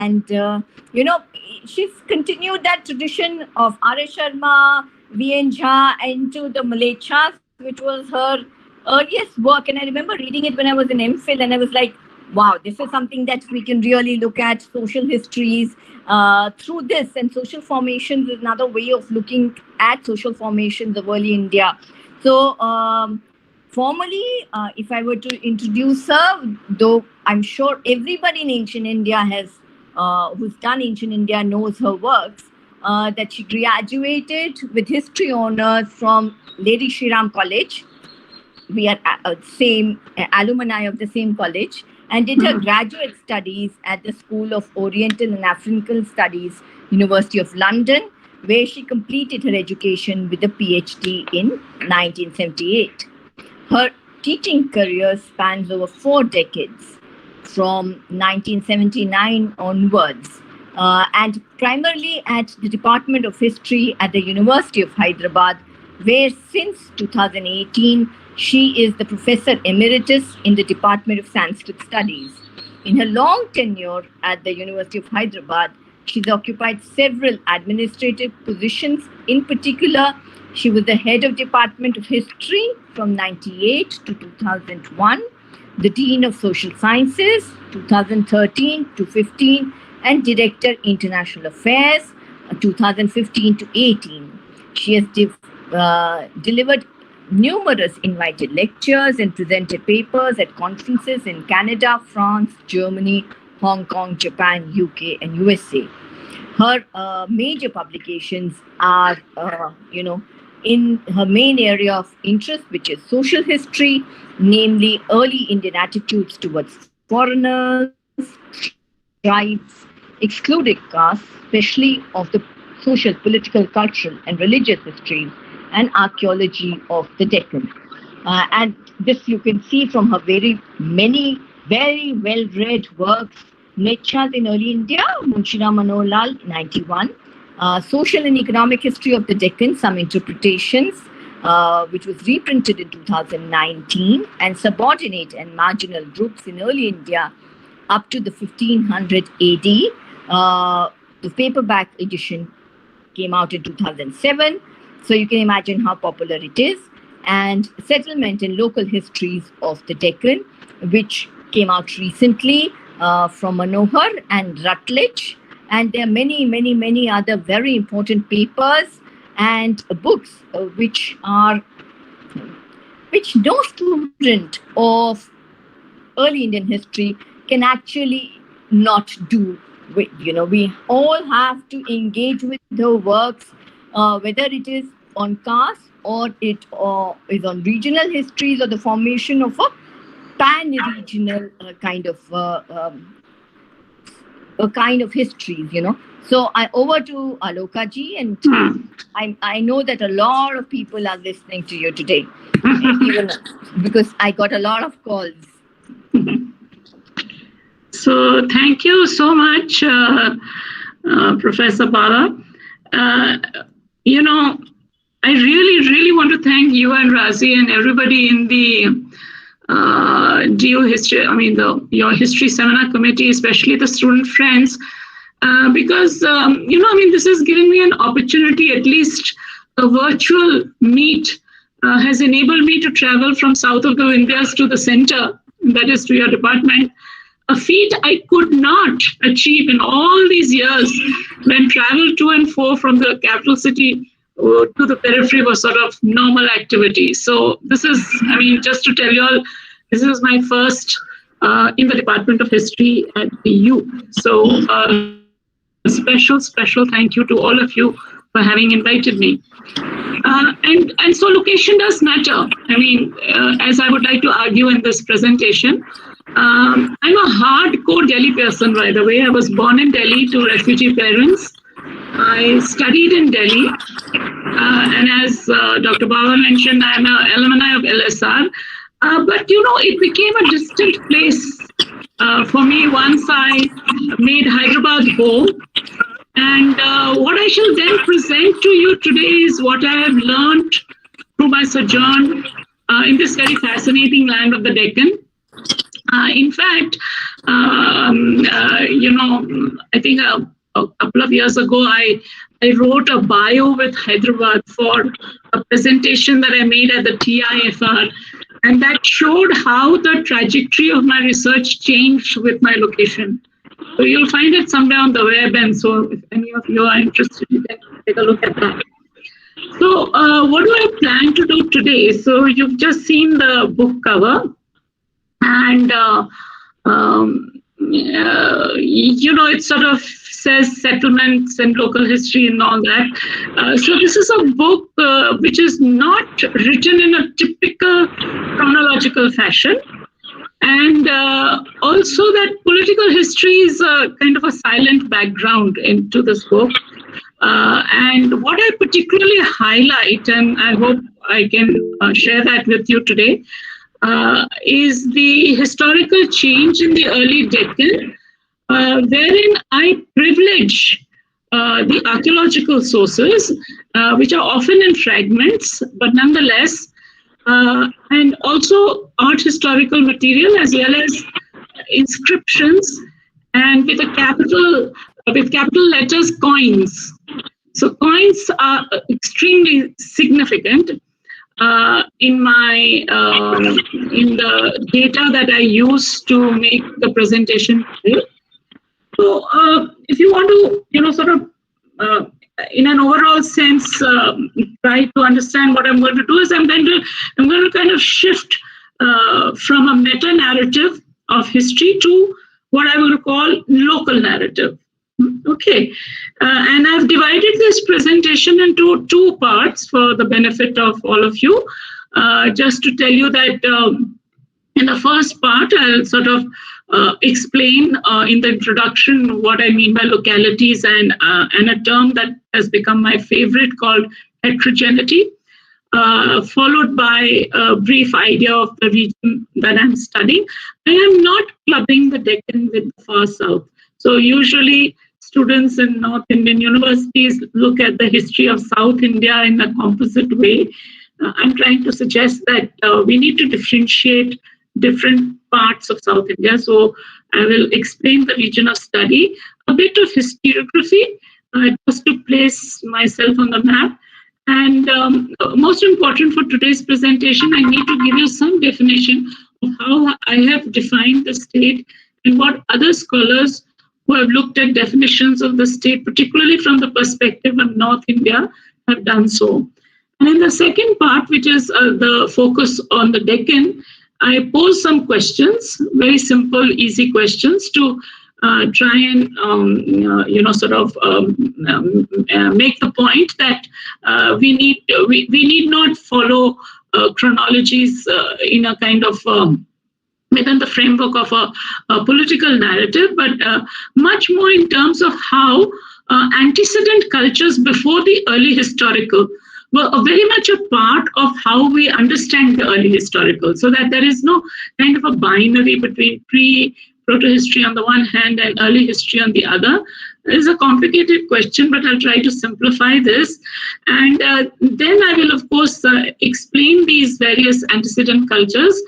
you know, she's continued that tradition of R.A. Sharma, V.N. Jha into the Malechas, which was her earliest work. And I remember reading it when I was in MPhil, and I was like, wow, this is something that we can really look at social histories through this. And social formations is another way of looking at social formations of early India. So, formally, if I were to introduce her, though I'm sure everybody in ancient India who's done ancient India knows her works, that she graduated with history honors from Lady Shriram College. We are same alumni of the same college, and did her graduate studies at the School of Oriental and African Studies, University of London, where she completed her education with a PhD in 1978. Her teaching career spans over 4 decades, from 1979 onwards, and primarily at the Department of History at the University of Hyderabad, where since 2018, she is the Professor Emeritus in the Department of Sanskrit Studies. In her long tenure at the University of Hyderabad, she's occupied several administrative positions. In particular, she was the head of Department of History from 1998 to 2001, the Dean of Social Sciences 2013 to 15, and Director International Affairs 2015 to 18. She has delivered numerous invited lectures and presented papers at conferences in Canada, France, Germany, Hong Kong, Japan, UK, and USA. Her major publications are, in her main area of interest, which is social history, namely early Indian attitudes towards foreigners, tribes, excluded castes, especially of the social, political, cultural, and religious histories, and archaeology of the Deccan. And this you can see from her very many, very well-read works. Mechas in Early India, Munshira Manohar, 91. Social and Economic History of the Deccan, some interpretations, which was reprinted in 2019, and Subordinate and Marginal Groups in Early India up to the 1500 AD. The paperback edition came out in 2007. So you can imagine how popular it is. And Settlement and Local Histories of the Deccan, which came out recently from Manohar and Rutledge. And there are many, many, many other very important papers and books which no student of early Indian history can actually not do. We all have to engage with the works, whether it is on caste or it is on regional histories or the formation of a pan-regional kind of histories, So over to Aloka ji, and I know that a lot of people are listening to you today, even because I got a lot of calls. So thank you so much, Professor Bala. I really, really want to thank you and Razi and everybody in the your history seminar committee, especially the student friends, because, this has given me an opportunity, at least a virtual meet has enabled me to travel from south of the Vindhyas to the center, that is to your department, a feat I could not achieve in all these years when travel to and fro from the capital city to the periphery was sort of normal activity. So this is, just to tell you all, this is my first in the Department of History at the U. So a special thank you to all of you for having invited me. And so location does matter. As I would like to argue in this presentation, I'm a hardcore Delhi person, by the way. I was born in Delhi to refugee parents. I studied in Delhi, and as Dr. Baba mentioned, I'm an alumni of LSR. But it became a distant place for me once I made Hyderabad home. And what I shall then present to you today is what I have learned through my sojourn in this very fascinating land of the Deccan. In fact, I think a couple of years ago, I wrote a bio with Hyderabad for a presentation that I made at the TIFR, and that showed how the trajectory of my research changed with my location. So you'll find it somewhere on the web, and so if any of you are interested, you can take a look at that. So what do I plan to do today? So you've just seen the book cover, and it sort of says settlements and local history and all that. So this is a book which is not written in a typical chronological fashion. And also that political history is kind of a silent background into this book. And what I particularly highlight, and I hope I can share that with you today, is the historical change in the early Deccan, wherein I privilege the archaeological sources, which are often in fragments, but nonetheless, and also art historical material as well as inscriptions, and with capital letters, coins. So coins are extremely significant in the data that I use to make the presentation. So if you want to, sort of, in an overall sense, try to understand what I'm going to do is I'm going to kind of shift from a meta narrative of history to what I will call local narrative. Okay, and I've divided this presentation into two parts for the benefit of all of you. Just to tell you that in the first part, I'll sort of explain in the introduction what I mean by localities and a term that has become my favorite called heterogeneity, followed by a brief idea of the region that I'm studying. I am not clubbing the Deccan with the far south. So usually students in North Indian universities look at the history of South India in a composite way. I'm trying to suggest that we need to differentiate different parts of South India. So I will explain the region of study, a bit of historiography, just to place myself on the map. And most important for today's presentation, I need to give you some definition of how I have defined the state and what other scholars who have looked at definitions of the state, particularly from the perspective of North India, have done so. And in the second part, which is the focus on the Deccan, I pose some questions, very simple, easy questions to try and, sort of make the point that we need not follow chronologies in a kind of within the framework of a political narrative, but much more in terms of how antecedent cultures before the early historical were very much a part of how we understand the early historical, so that there is no kind of a binary between proto-history on the one hand and early history on the other. It is a complicated question, but I'll try to simplify this. And then I will, of course, explain these various antecedent cultures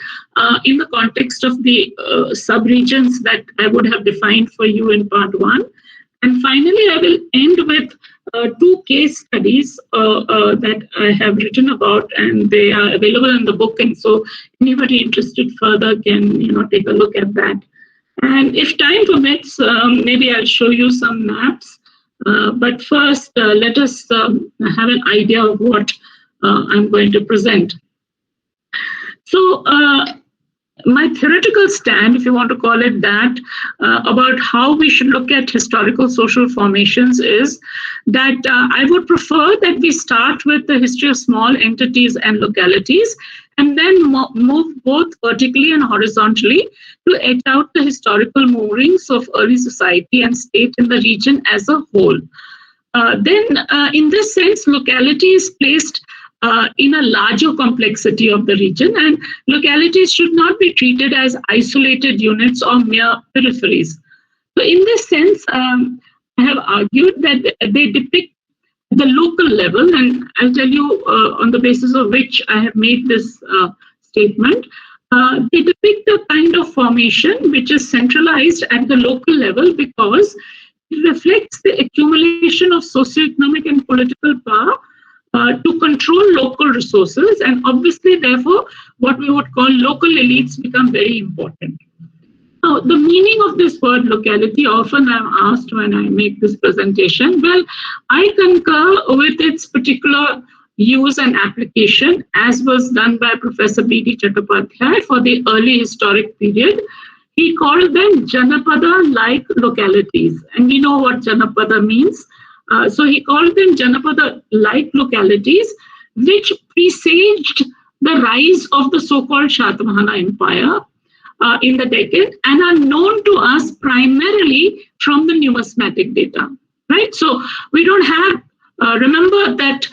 in the context of the sub-regions that I would have defined for you in part one. And finally, I will end with two case studies that I have written about, and they are available in the book. And so anybody interested further can, take a look at that. And if time permits, maybe I'll show you some maps. But first, let us have an idea of what I'm going to present. So my theoretical stand, if you want to call it that, about how we should look at historical social formations is that I would prefer that we start with the history of small entities and localities, and then move both vertically and horizontally to etch out the historical moorings of early society and state in the region as a whole. Then, in this sense, locality is placed in a larger complexity of the region, and localities should not be treated as isolated units or mere peripheries. So in this sense, I have argued that they depict the local level, and I'll tell you on the basis of which I have made this statement. They depict a kind of formation which is centralized at the local level because it reflects the accumulation of socioeconomic and political power to control local resources, and obviously, therefore, what we would call local elites become very important. Now, the meaning of this word locality, often I'm asked when I make this presentation. Well, I concur with its particular use and application, as was done by Professor B.D. Chattopadhyay for the early historic period. He called them Janapada-like localities, and we know what Janapada means. So he called them Janapada-like localities, which presaged the rise of the so-called Shatamahana Empire in the Deccan and are known to us primarily from the numismatic data, right? So we don't have, remember that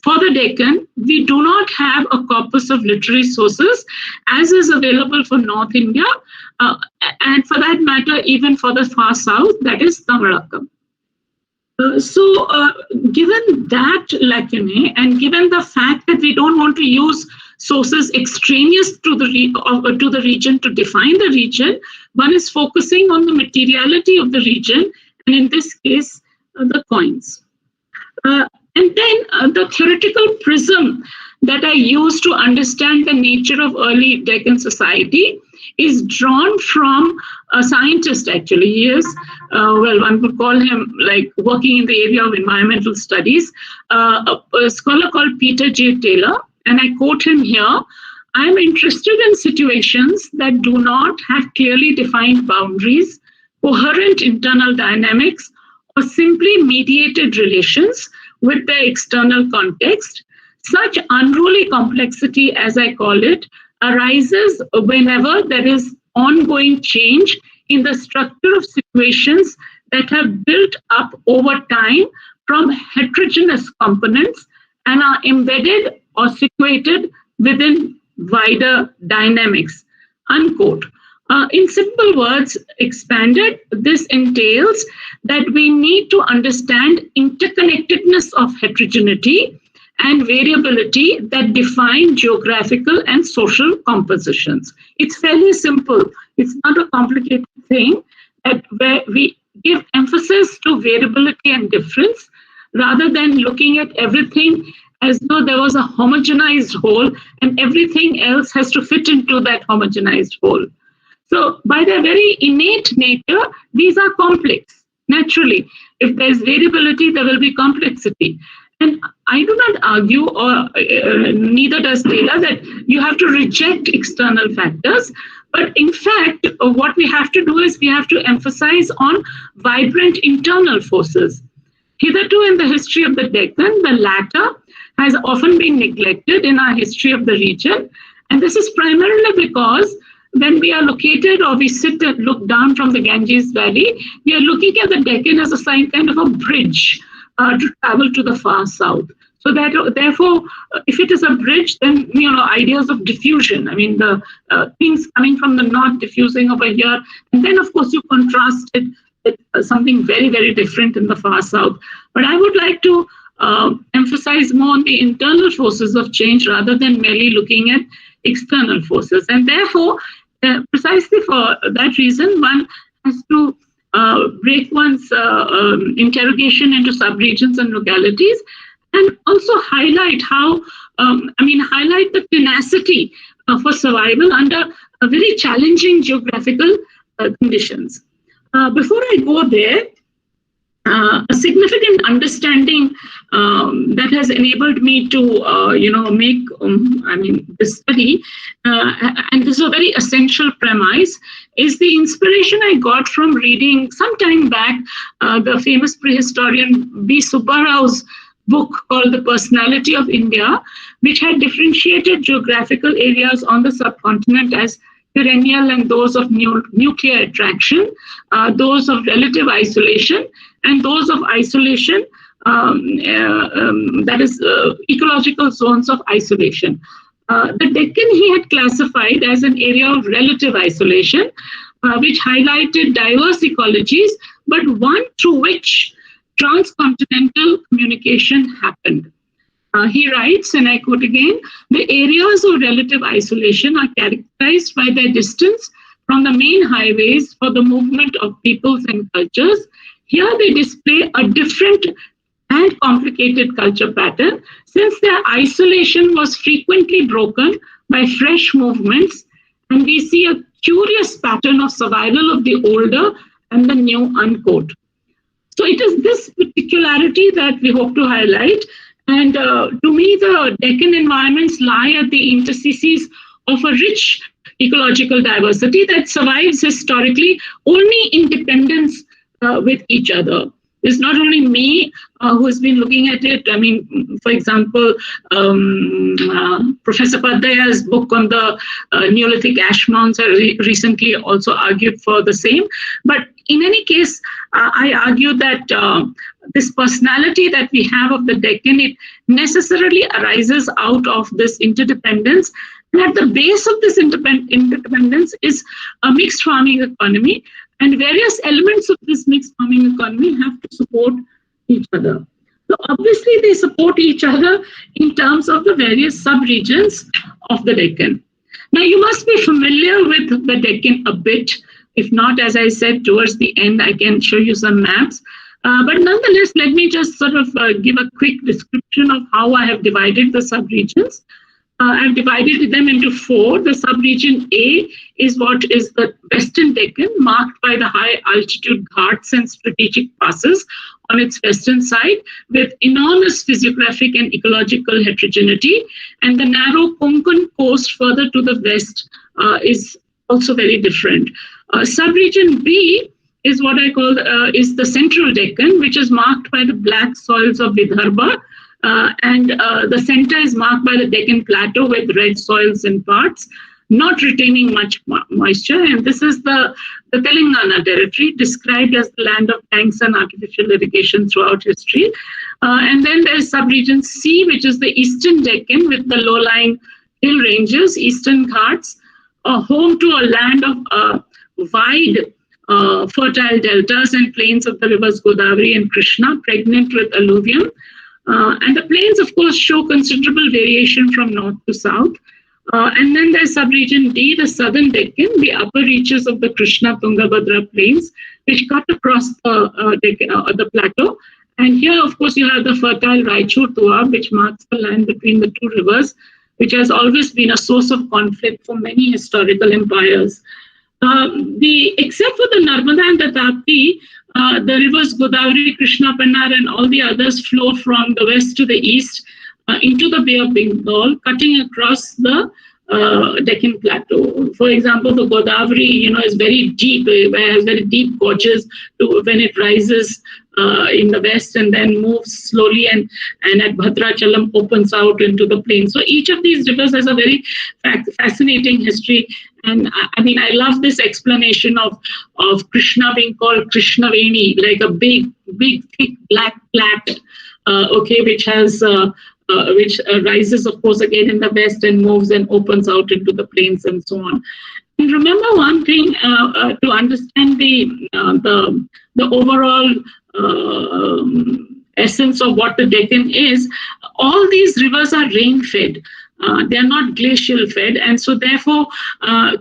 for the Deccan, we do not have a corpus of literary sources as is available for North India, and for that matter, even for the far south, that is Tamilakam. Given that lacunae, and given the fact that we don't want to use sources extraneous to the region to define the region, one is focusing on the materiality of the region, and in this case, the coins. And then the theoretical prism that I use to understand the nature of early Deccan society is drawn from a scientist, actually. He is, one could call him like working in the area of environmental studies, a scholar called Peter J. Taylor, and I quote him here: "I'm interested in situations that do not have clearly defined boundaries, coherent internal dynamics, or simply mediated relations with their external context. Such unruly complexity, as I call it, arises whenever there is ongoing change in the structure of situations that have built up over time from heterogeneous components and are embedded or situated within wider dynamics," unquote. In simple words, expanded, this entails that we need to understand interconnectedness of heterogeneity and variability that define geographical and social compositions. It's fairly simple. It's not a complicated thing, where we give emphasis to variability and difference rather than looking at everything as though there was a homogenized whole and everything else has to fit into that homogenized whole. So by their very innate nature, these are complex. Naturally, if there's variability, there will be complexity. And I do not argue, or neither does Taylor, that you have to reject external factors. But in fact, what we have to do is we have to emphasize on vibrant internal forces. Hitherto in the history of the Deccan, the latter has often been neglected in our history of the region. And this is primarily because when we are located or we sit and look down from the Ganges Valley, we are looking at the Deccan as a kind of a bridge to travel to the far south. So that therefore, if it is a bridge, then ideas of diffusion. I mean, the things coming from the north diffusing over here, and then of course you contrast it with something very, very different in the far south. But I would like to emphasize more on the internal forces of change rather than merely looking at external forces. And therefore, precisely for that reason, one has to break one's interrogation into subregions and localities, and also highlight how, highlight the tenacity for survival under very challenging geographical conditions. Before I go there, a significant understanding that has enabled me to, make, this study, and this is a very essential premise, is the inspiration I got from reading some time back the famous prehistorian B. Subbarau's book called The Personality of India, which had differentiated geographical areas on the subcontinent as perennial and those of nuclear attraction, those of relative isolation, and those of isolation, that is ecological zones of isolation. The Deccan he had classified as an area of relative isolation, which highlighted diverse ecologies, but one through which transcontinental communication happened. He writes, and I quote again, the areas of relative isolation are characterized by their distance from the main highways for the movement of peoples and cultures. Here they display a different and complicated culture pattern, since their isolation was frequently broken by fresh movements, and we see a curious pattern of survival of the older and the new, unquote. So it is this particularity that we hope to highlight. And to me, the Deccan environments lie at the interstices of a rich ecological diversity that survives historically only in dependence with each other. It's not only me who has been looking at it. I mean, for example, Professor Paddaya's book on the Neolithic ash mounds recently also argued for the same. But in any case, I argue that this personality that we have of the Deccan, it necessarily arises out of this interdependence. And at the base of this interdependence is a mixed farming economy. And various elements of this mixed farming economy have to support each other. So obviously they support each other in terms of the various sub-regions of the Deccan. Now you must be familiar with the Deccan a bit. If not, as I said, towards the end, I can show you some maps. But nonetheless, let me just sort of give a quick description of how I have divided the sub-regions. I've divided them into four. The sub-region A is what is the Western Deccan, marked by the high altitude ghats and strategic passes on its western side, with enormous physiographic and ecological heterogeneity. And the narrow Konkan coast further to the west is also very different. Sub-region B is what I call is the Central Deccan, which is marked by the black soils of Vidarbha. And the center is marked by the Deccan Plateau with red soils in parts, not retaining much moisture. And this is the Telangana territory, described as the land of tanks and artificial irrigation throughout history. And then there's sub-region C, which is the Eastern Deccan with the low-lying hill ranges, Eastern Ghats, home to a land of wide fertile deltas and plains of the rivers Godavari and Krishna, pregnant with alluvium. And the plains, of course, show considerable variation from north to south. And then there's sub-region D, the southern Deccan, the upper reaches of the Krishna-Tungabhadra plains, which cut across the plateau. And here, of course, you have the fertile Raichur Doab, which marks the land between the two rivers, which has always been a source of conflict for many historical empires. Except for the Narmada and the Tapti, the rivers Godavari, Krishna, Pannar, and all the others flow from the west to the east into the Bay of Bengal, cutting across the Deccan Plateau. For example, the Godavari, is very deep, has very deep gorges when it rises in the west and then moves slowly and at Bhadrachalam opens out into the plain. So each of these rivers has a very fascinating history. And I mean, I love this explanation of Krishna being called Krishnaveni, like a big, thick black plait, which has which rises, of course, again in the west and moves and opens out into the plains and so on. And remember one thing to understand the overall essence of what the Deccan is. All these rivers are rain-fed. They are not glacial fed, and so therefore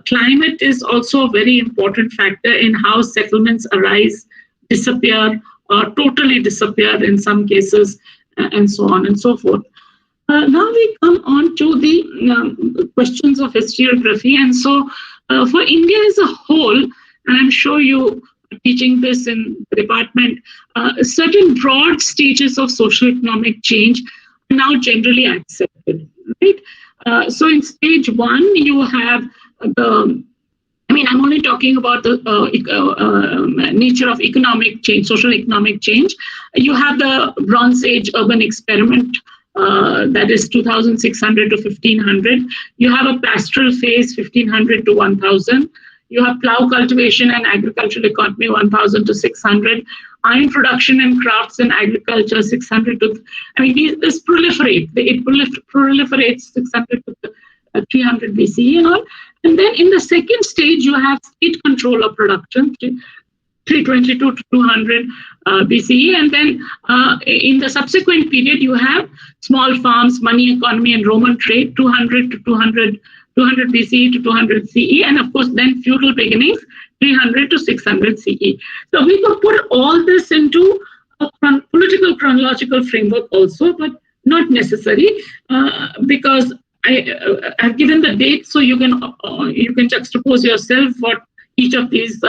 climate is also a very important factor in how settlements arise, disappear, or totally disappear in some cases, and so on and so forth. Now we come on to the questions of historiography, and so for India as a whole, and I'm sure you are teaching this in the department, certain broad stages of socio-economic change are now generally accepted. Right. So in stage one, you have I'm only talking about the nature of economic change, social economic change. You have the Bronze Age urban experiment, that is 2600 to 1500. You have a pastoral phase, 1500 to 1000. You have plough cultivation and agricultural economy, 1000 to 600. Iron production and crafts and agriculture, 600 to, this proliferate. It proliferates 600 to 300 BCE and all. And then in the second stage, you have state control of production, 322 to 200 BCE. And then in the subsequent period, you have small farms, money economy, and Roman trade, 200 to 200 BCE to 200 CE. And of course, then feudal beginnings, 300 to 600 CE. So we could put all this into a political chronological framework also, but not necessary because I've given the date, so you can juxtapose yourself what each of these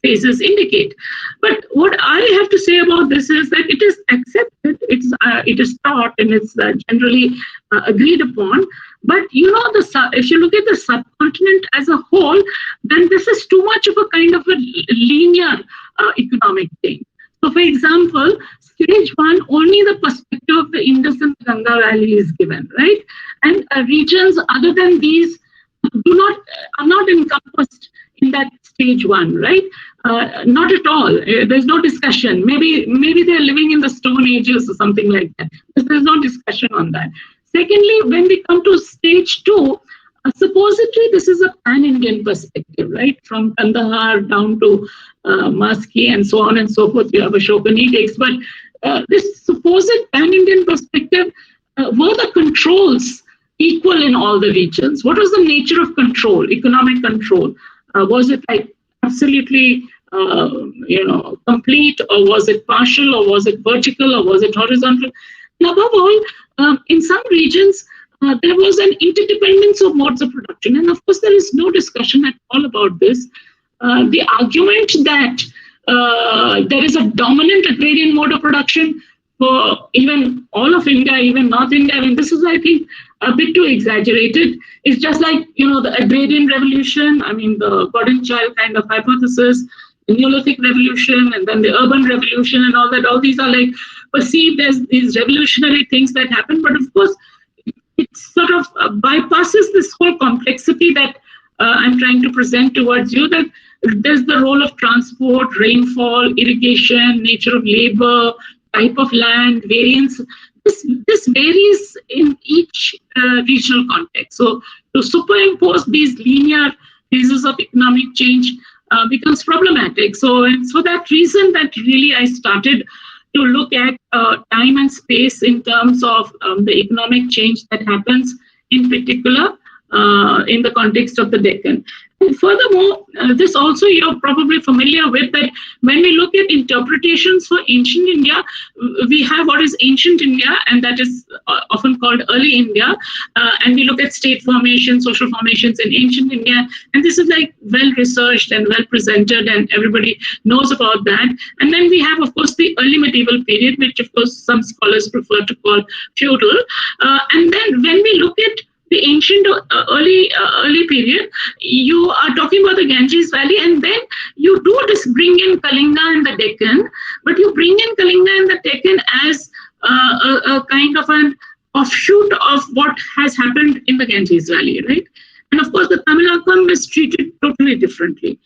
phases indicate. But what I have to say about this is that it is accepted, it is taught, and it's generally agreed upon. But if you look at the subcontinent as a whole, then this is too much of a kind of a linear economic thing. So, for example, stage one, only the perspective of the Indus and Ganga Valley is given, right? And regions other than these are not encompassed in that stage one, right? Not at all. There's no discussion. Maybe they're living in the Stone Ages or something like that. There's no discussion on that. Secondly, when we come to stage two, supposedly this is a pan-Indian perspective, right? From Kandahar down to Maski and so on and so forth. You have Ashokan edicts, but this supposed pan-Indian perspective, were the controls equal in all the regions? What was the nature of control, economic control? Was it like absolutely, complete, or was it partial, or was it vertical, or was it horizontal? And above all, in some regions, there was an interdependence of modes of production. And of course, there is no discussion at all about this. The argument that there is a dominant agrarian mode of production for even all of India, even North India, I mean, this is, I think, a bit too exaggerated. It's just like, the agrarian revolution, I mean, the God-in-child kind of hypothesis, the Neolithic revolution, and then the urban revolution and all that. All these are like perceived as these revolutionary things that happen. But of course, it sort of bypasses this whole complexity that I'm trying to present towards you, that there's the role of transport, rainfall, irrigation, nature of labor, type of land, variance. This varies in each regional context. So to superimpose these linear phases of economic change becomes problematic. So it's for that reason that really I started to look at time and space in terms of the economic change that happens, in particular, in the context of the Deccan. And furthermore, this also you're probably familiar with, that when we look at interpretations for ancient India, we have what is ancient India, and that is often called early India, and we look at state formation, social formations in ancient India, and this is like well researched and well presented, and everybody knows about that. And then we have, of course, the early medieval period, which of course some scholars prefer to call feudal. And then when we look at the ancient early period, you are talking about the Ganges Valley, and then you do bring in Kalinga and the Deccan, but you bring in Kalinga and the Deccan as a kind of an offshoot of what has happened in the Ganges Valley, right? And of course, the Tamilakam is treated totally differently.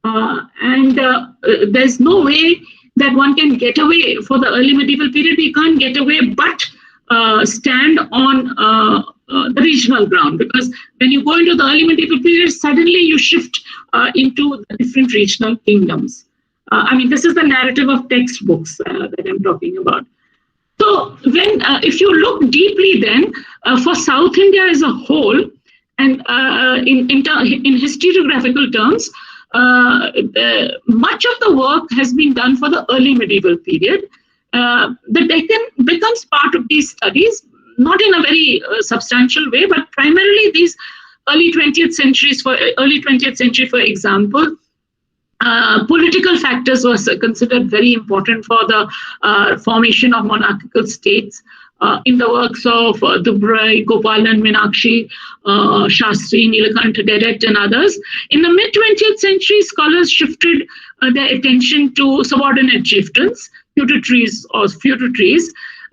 And there's no way that one can get away for the early medieval period. We can't get away but stand on the regional ground, because when you go into the early medieval period, suddenly you shift into the different regional kingdoms. I mean, this is the narrative of textbooks that I'm talking about. So when, if you look deeply then, for South India as a whole, and in historiographical terms, much of the work has been done for the early medieval period. The Deccan becomes part of these studies, not in a very substantial way, but primarily these early 20th century, for example, political factors were considered very important for the formation of monarchical states. In the works of Dubrai, Gopalan, Meenakshi, Shastri, Nilakanta Deret, and others. In the mid-20th century, scholars shifted their attention to subordinate chieftains, feudatories,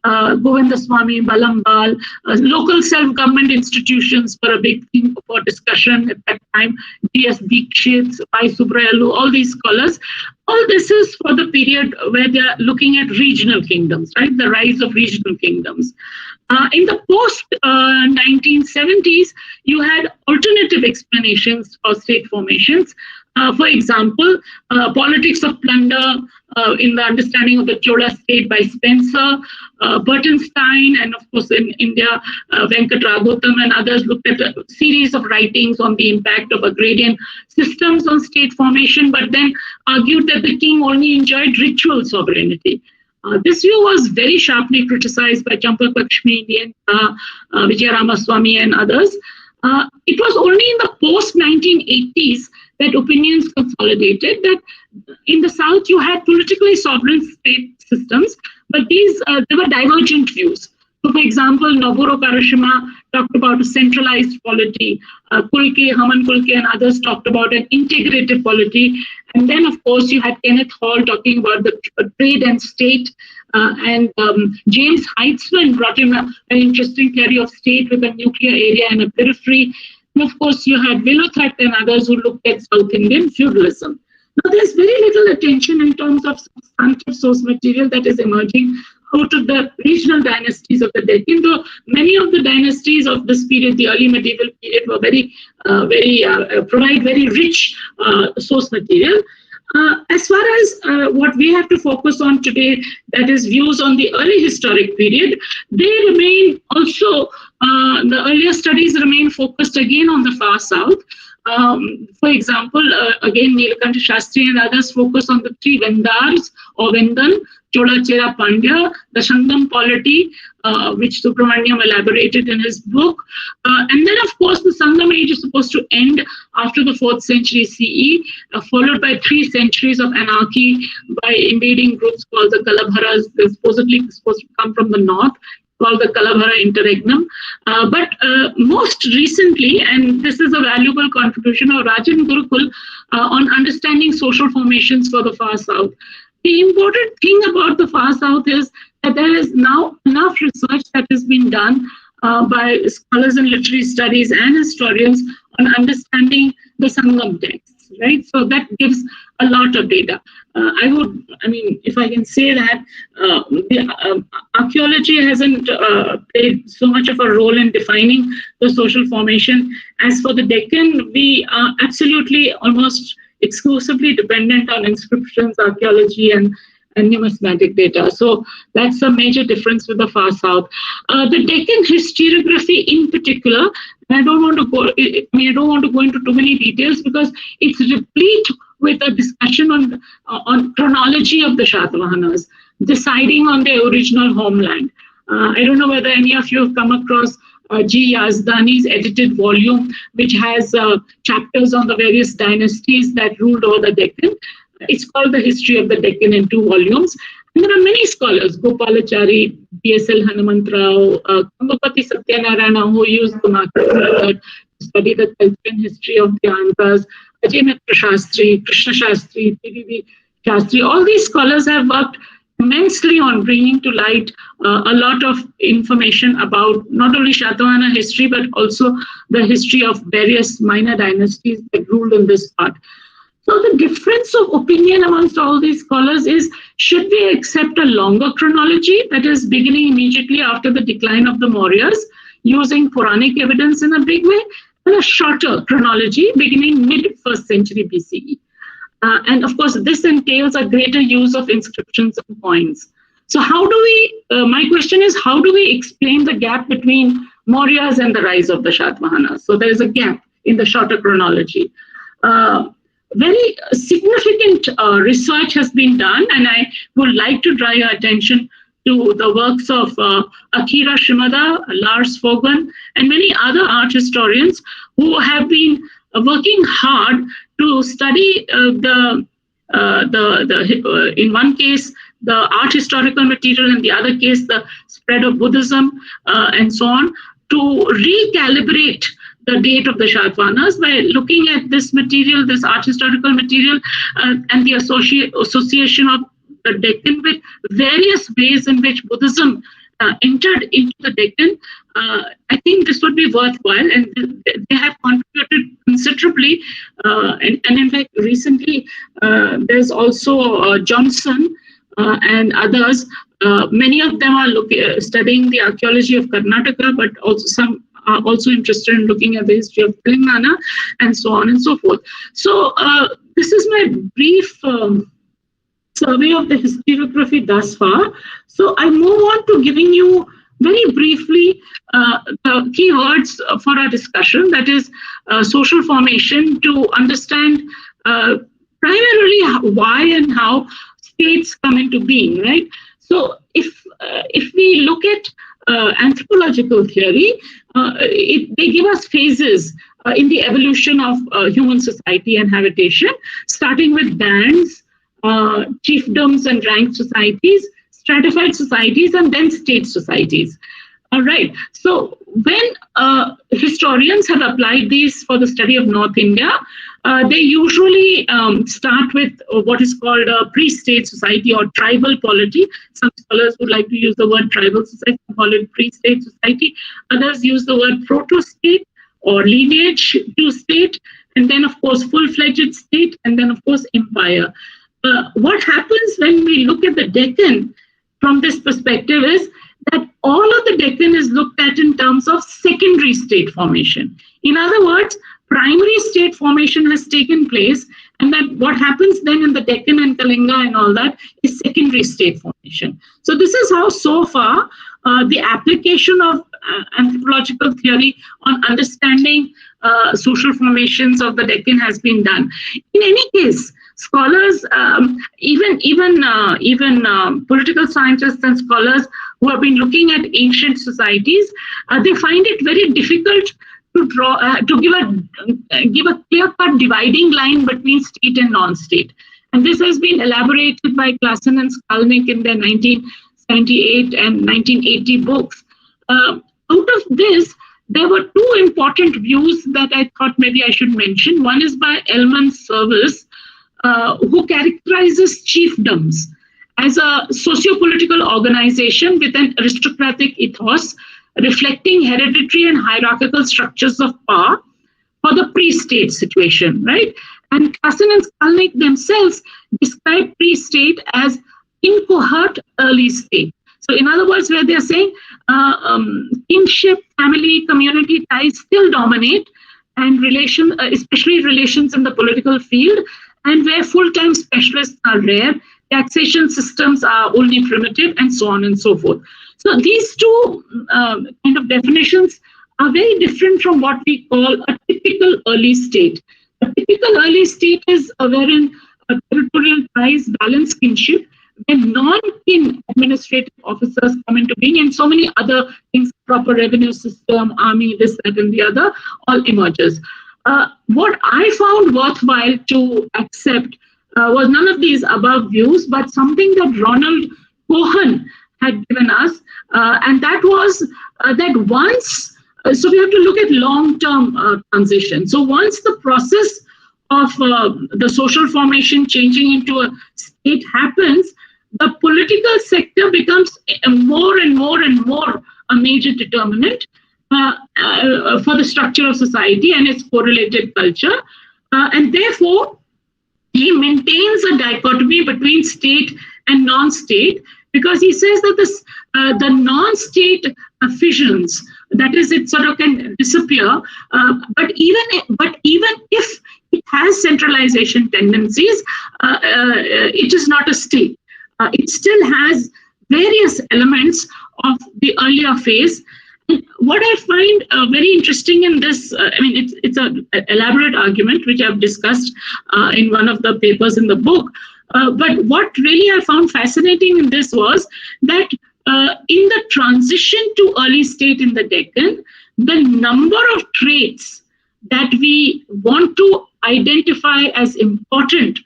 Govindaswamy, Balambal, local self-government institutions were a big thing for discussion at that time. D.S. Dikshit, I. Subrayalu, all these scholars. All this is for the period where they are looking at regional kingdoms, right? The rise of regional kingdoms. In the post-1970s, you had alternative explanations for state formations. For example, Politics of Plunder in the Understanding of the Chola State by Spencer, Bertenstein, and of course in India, Venkat Raghutam and others looked at a series of writings on the impact of agrarian systems on state formation, but then argued that the king only enjoyed ritual sovereignty. This view was very sharply criticized by Champak Lakshmi, Vijay Ramaswamy, and others. It was only in the post-1980s that opinions consolidated that in the South you had politically sovereign state systems, but there were divergent views. So, for example, Noburo Karashima talked about a centralized polity. Kulke, Haman Kulke, and others talked about an integrative polity. And then, of course, you had Kenneth Hall talking about the trade and state. And James Heitzman brought in an interesting theory of state with a nuclear area and a periphery. And of course, you had Vilothat and others who looked at South Indian feudalism. Now, there's very little attention in terms of substantive source material that is emerging out of the regional dynasties of the Deccan, though many of the dynasties of this period, the early medieval period, were provide very rich source material. As far as what we have to focus on today, that is views on the early historic period, they remain also, the earlier studies remain focused again on the far south. For example, again, Nilakanta Shastri and others focus on the three Vendars or Vendan, Chola Chera Pandya, the Sangam polity, which Subramaniam elaborated in his book. And then, of course, the Sangam age is supposed to end after the 4th century CE, followed by 3 centuries of anarchy by invading groups called the Kalabharas. They're supposedly supposed to come from the north, called the Kalabhara interregnum. But most recently, and this is a valuable contribution of Rajan Gurukul on understanding social formations for the far south. The important thing about the far south is that there is now enough research that has been done by scholars in literary studies and historians on understanding the Sangam texts, right? So that gives a lot of data. If I can say that, archaeology hasn't played so much of a role in defining the social formation. As for the Deccan, we are absolutely almost exclusively dependent on inscriptions, archaeology, and numismatic data. So that's a major difference with the far south. The Deccan historiography in particular, and I don't want to go into too many details because it's replete with a discussion on chronology of the Shatavahanas, deciding on their original homeland. I don't know whether any of you have come across G. Yazdani's edited volume, which has chapters on the various dynasties that ruled over the Deccan. It's called The History of the Deccan in 2 volumes. And there are many scholars, Gopalachari, B.S.L. Hanumantrao, Kambapati Satyanarayana, who used the market method to study the culture and history of the Andhras, Ajay Mitra Shastri, Krishna Shastri, T.V.V. Shastri. All these scholars have worked immensely on bringing to light a lot of information about not only Shatavahana history, but also the history of various minor dynasties that ruled in this part. So the difference of opinion amongst all these scholars is, should we accept a longer chronology, that is beginning immediately after the decline of the Mauryas, using Puranic evidence in a big way, and a shorter chronology beginning mid-1st century BCE? And of course, this entails a greater use of inscriptions and coins. So how do we, my question is, how do we explain the gap between Mauryas and the rise of the Shatavahanas? So there is a gap in the shorter chronology. Very significant research has been done, and I would like to draw your attention to the works of Akira Shimada, Lars Fogan, and many other art historians who have been working hard to study in one case the art historical material, in the other case the spread of Buddhism, and so on, to recalibrate the date of the Shatavahanas by looking at this material, this art historical material, and the association of the Deccan with various ways in which Buddhism entered into the Deccan. I think this would be worthwhile, and they have contributed considerably. And in fact, recently, there's also Johnson and others. Many of them are studying the archaeology of Karnataka, but also some are also interested in looking at the history of Telangana, and so on and so forth. So this is my brief survey of the historiography thus far. So I move on to giving you very briefly the key words for our discussion, that is social formation, to understand primarily why and how states come into being, right? So if we look at anthropological theory, they give us phases in the evolution of human society and habitation, starting with bands, chiefdoms and ranked societies, stratified societies, and then state societies. All right. So when historians have applied these for the study of North India, they usually start with what is called a pre-state society or tribal polity. Some scholars would like to use the word tribal society, call it pre-state society. Others use the word proto-state or lineage to state, and then, of course, full-fledged state, and then, of course, empire. What happens when we look at the Deccan from this perspective is that all of the Deccan is looked at in terms of secondary state formation. In other words, primary state formation has taken place, and that what happens then in the Deccan and Kalinga and all that is secondary state formation. So this is how so far the application of anthropological theory on understanding social formations of the Deccan has been done. In any case, scholars, even political scientists and scholars who have been looking at ancient societies, they find it very difficult to draw, to give a clear-cut dividing line between state and non-state. And this has been elaborated by Klassen and Skalnick in their 1978 and 1980 books. Out of this, there were two important views that I thought maybe I should mention. One is by Elman Service, who characterizes chiefdoms as a socio-political organization with an aristocratic ethos, reflecting hereditary and hierarchical structures of power for the pre-state situation, right? And Klassen and Skalnick themselves describe pre-state as incoherent early state. So in other words, where they're saying kinship, family, community ties still dominate, and especially relations in the political field, and where full-time specialists are rare, taxation systems are only primitive, and so on and so forth. So these two kind of definitions are very different from what we call a typical early state. A typical early state is wherein territorial ties balance kinship, when non-kin administrative officers come into being, and so many other things, proper revenue system, army, this, that, and the other, all emerges. What I found worthwhile to accept was none of these above views, but something that Ronald Cohen had given us, and that was that once, so we have to look at long-term transition. So once the process of the social formation changing into a state happens, the political sector becomes more and more and more a major determinant for the structure of society and its correlated culture. And therefore, he maintains a dichotomy between state and non-state, because he says that the non-state fissions, that is, it sort of can disappear, but even if it has centralization tendencies, it is not a state. It still has various elements of the earlier phase. And what I find very interesting in this, it's an elaborate argument which I've discussed in one of the papers in the book. But what really I found fascinating in this was that in the transition to early state in the Deccan, the number of traits that we want to identify as important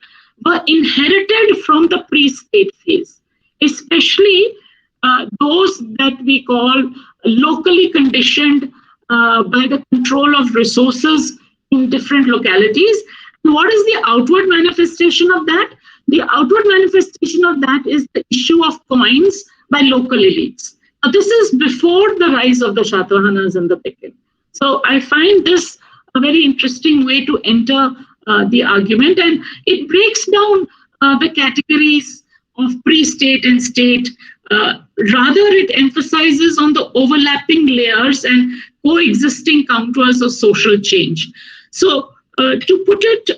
were inherited from the pre-state phase, especially those that we call locally conditioned by the control of resources in different localities. And what is the outward manifestation of that? The outward manifestation of that is the issue of coins by local elites. Now, this is before the rise of the Shatavahanas and the Deccan. So I find this a very interesting way to enter the argument, and it breaks down the categories of pre-state and state. Rather, it emphasizes on the overlapping layers and coexisting contours of social change. So to put it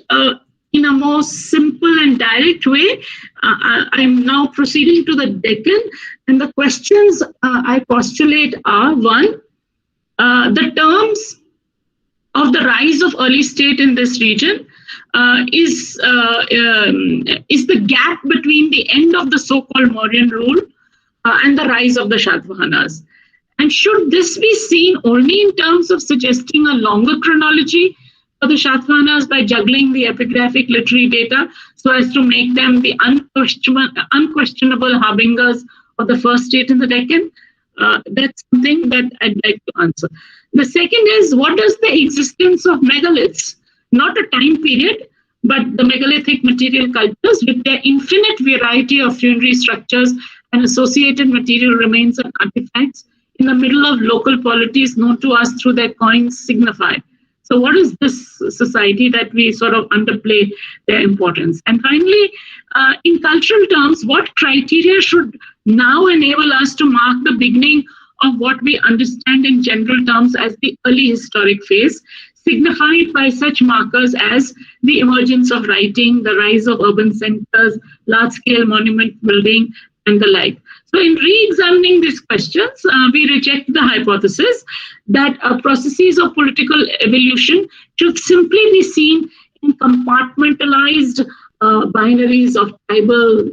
in a more simple and direct way, I'm now proceeding to the Deccan, and the questions I postulate are: one, the terms of the rise of early state in this region is the gap between the end of the so-called Mauryan rule and the rise of the Shatavahanas. And should this be seen only in terms of suggesting a longer chronology for the Shatavahanas by juggling the epigraphic literary data so as to make them the unquestionable harbingers of the first state in the Deccan? That's something that I'd like to answer. The second is, what does the existence of megaliths, not a time period, but the megalithic material cultures with their infinite variety of funerary structures and associated material remains and artifacts in the middle of local polities known to us through their coins signify? So what is this society that we sort of underplay their importance? And finally, in cultural terms, what criteria should now enable us to mark the beginning of what we understand in general terms as the early historic phase, signified by such markers as the emergence of writing, the rise of urban centers, large-scale monument building, and the like? So in re-examining these questions, we reject the hypothesis that processes of political evolution should simply be seen in compartmentalized binaries of tribal,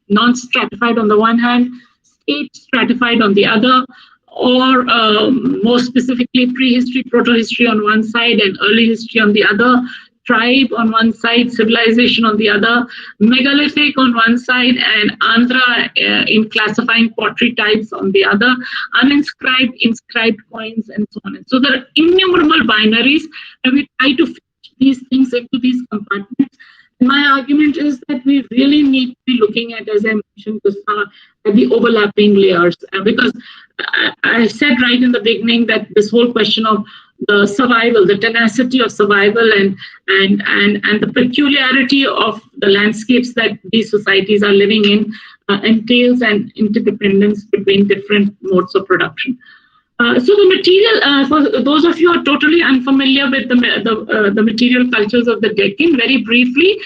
non-stratified on the one hand, state stratified on the other, or more specifically prehistory, proto-history on one side and early history on the other, tribe on one side, civilization on the other, megalithic on one side, and Andhra in classifying pottery types on the other, uninscribed, inscribed coins, and so on. And so there are innumerable binaries, and we try to fit these things into these compartments. My argument is that we really need to be looking at, as I mentioned, at the overlapping layers, because I said right in the beginning that this whole question of the survival, the tenacity of survival, and the peculiarity of the landscapes that these societies are living in entails an interdependence between different modes of production. So the material, for those of you who are totally unfamiliar with the material cultures of the Deccan, very briefly,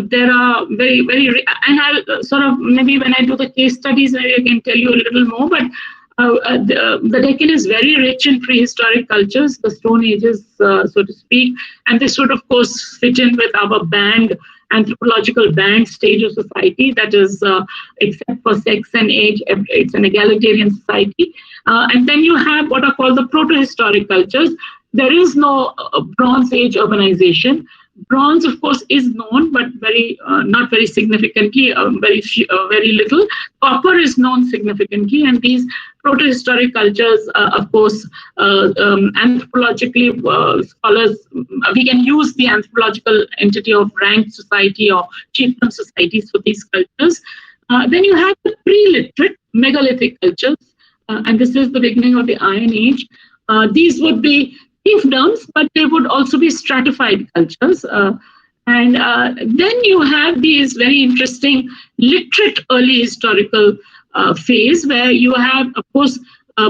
there are very, and I'll sort of, maybe when I do the case studies, maybe I can tell you a little more, but the Deccan is very rich in prehistoric cultures, the Stone Ages, so to speak, and this would, of course, fit in with our anthropological band stage of society, that is, except for sex and age, it's an egalitarian society. And then you have what are called the proto-historic cultures. There is no Bronze Age urbanization. Bronze, of course, is known, but not very significantly, very little. Copper is known significantly, and these proto-historic cultures, of course, anthropologically, scholars, we can use the anthropological entity of ranked society or chiefdom societies for these cultures. Then you have the pre-literate megalithic cultures, and this is the beginning of the Iron Age. These would be chiefdoms, but they would also be stratified cultures. And then you have these very interesting literate early historical phase where you have, of course,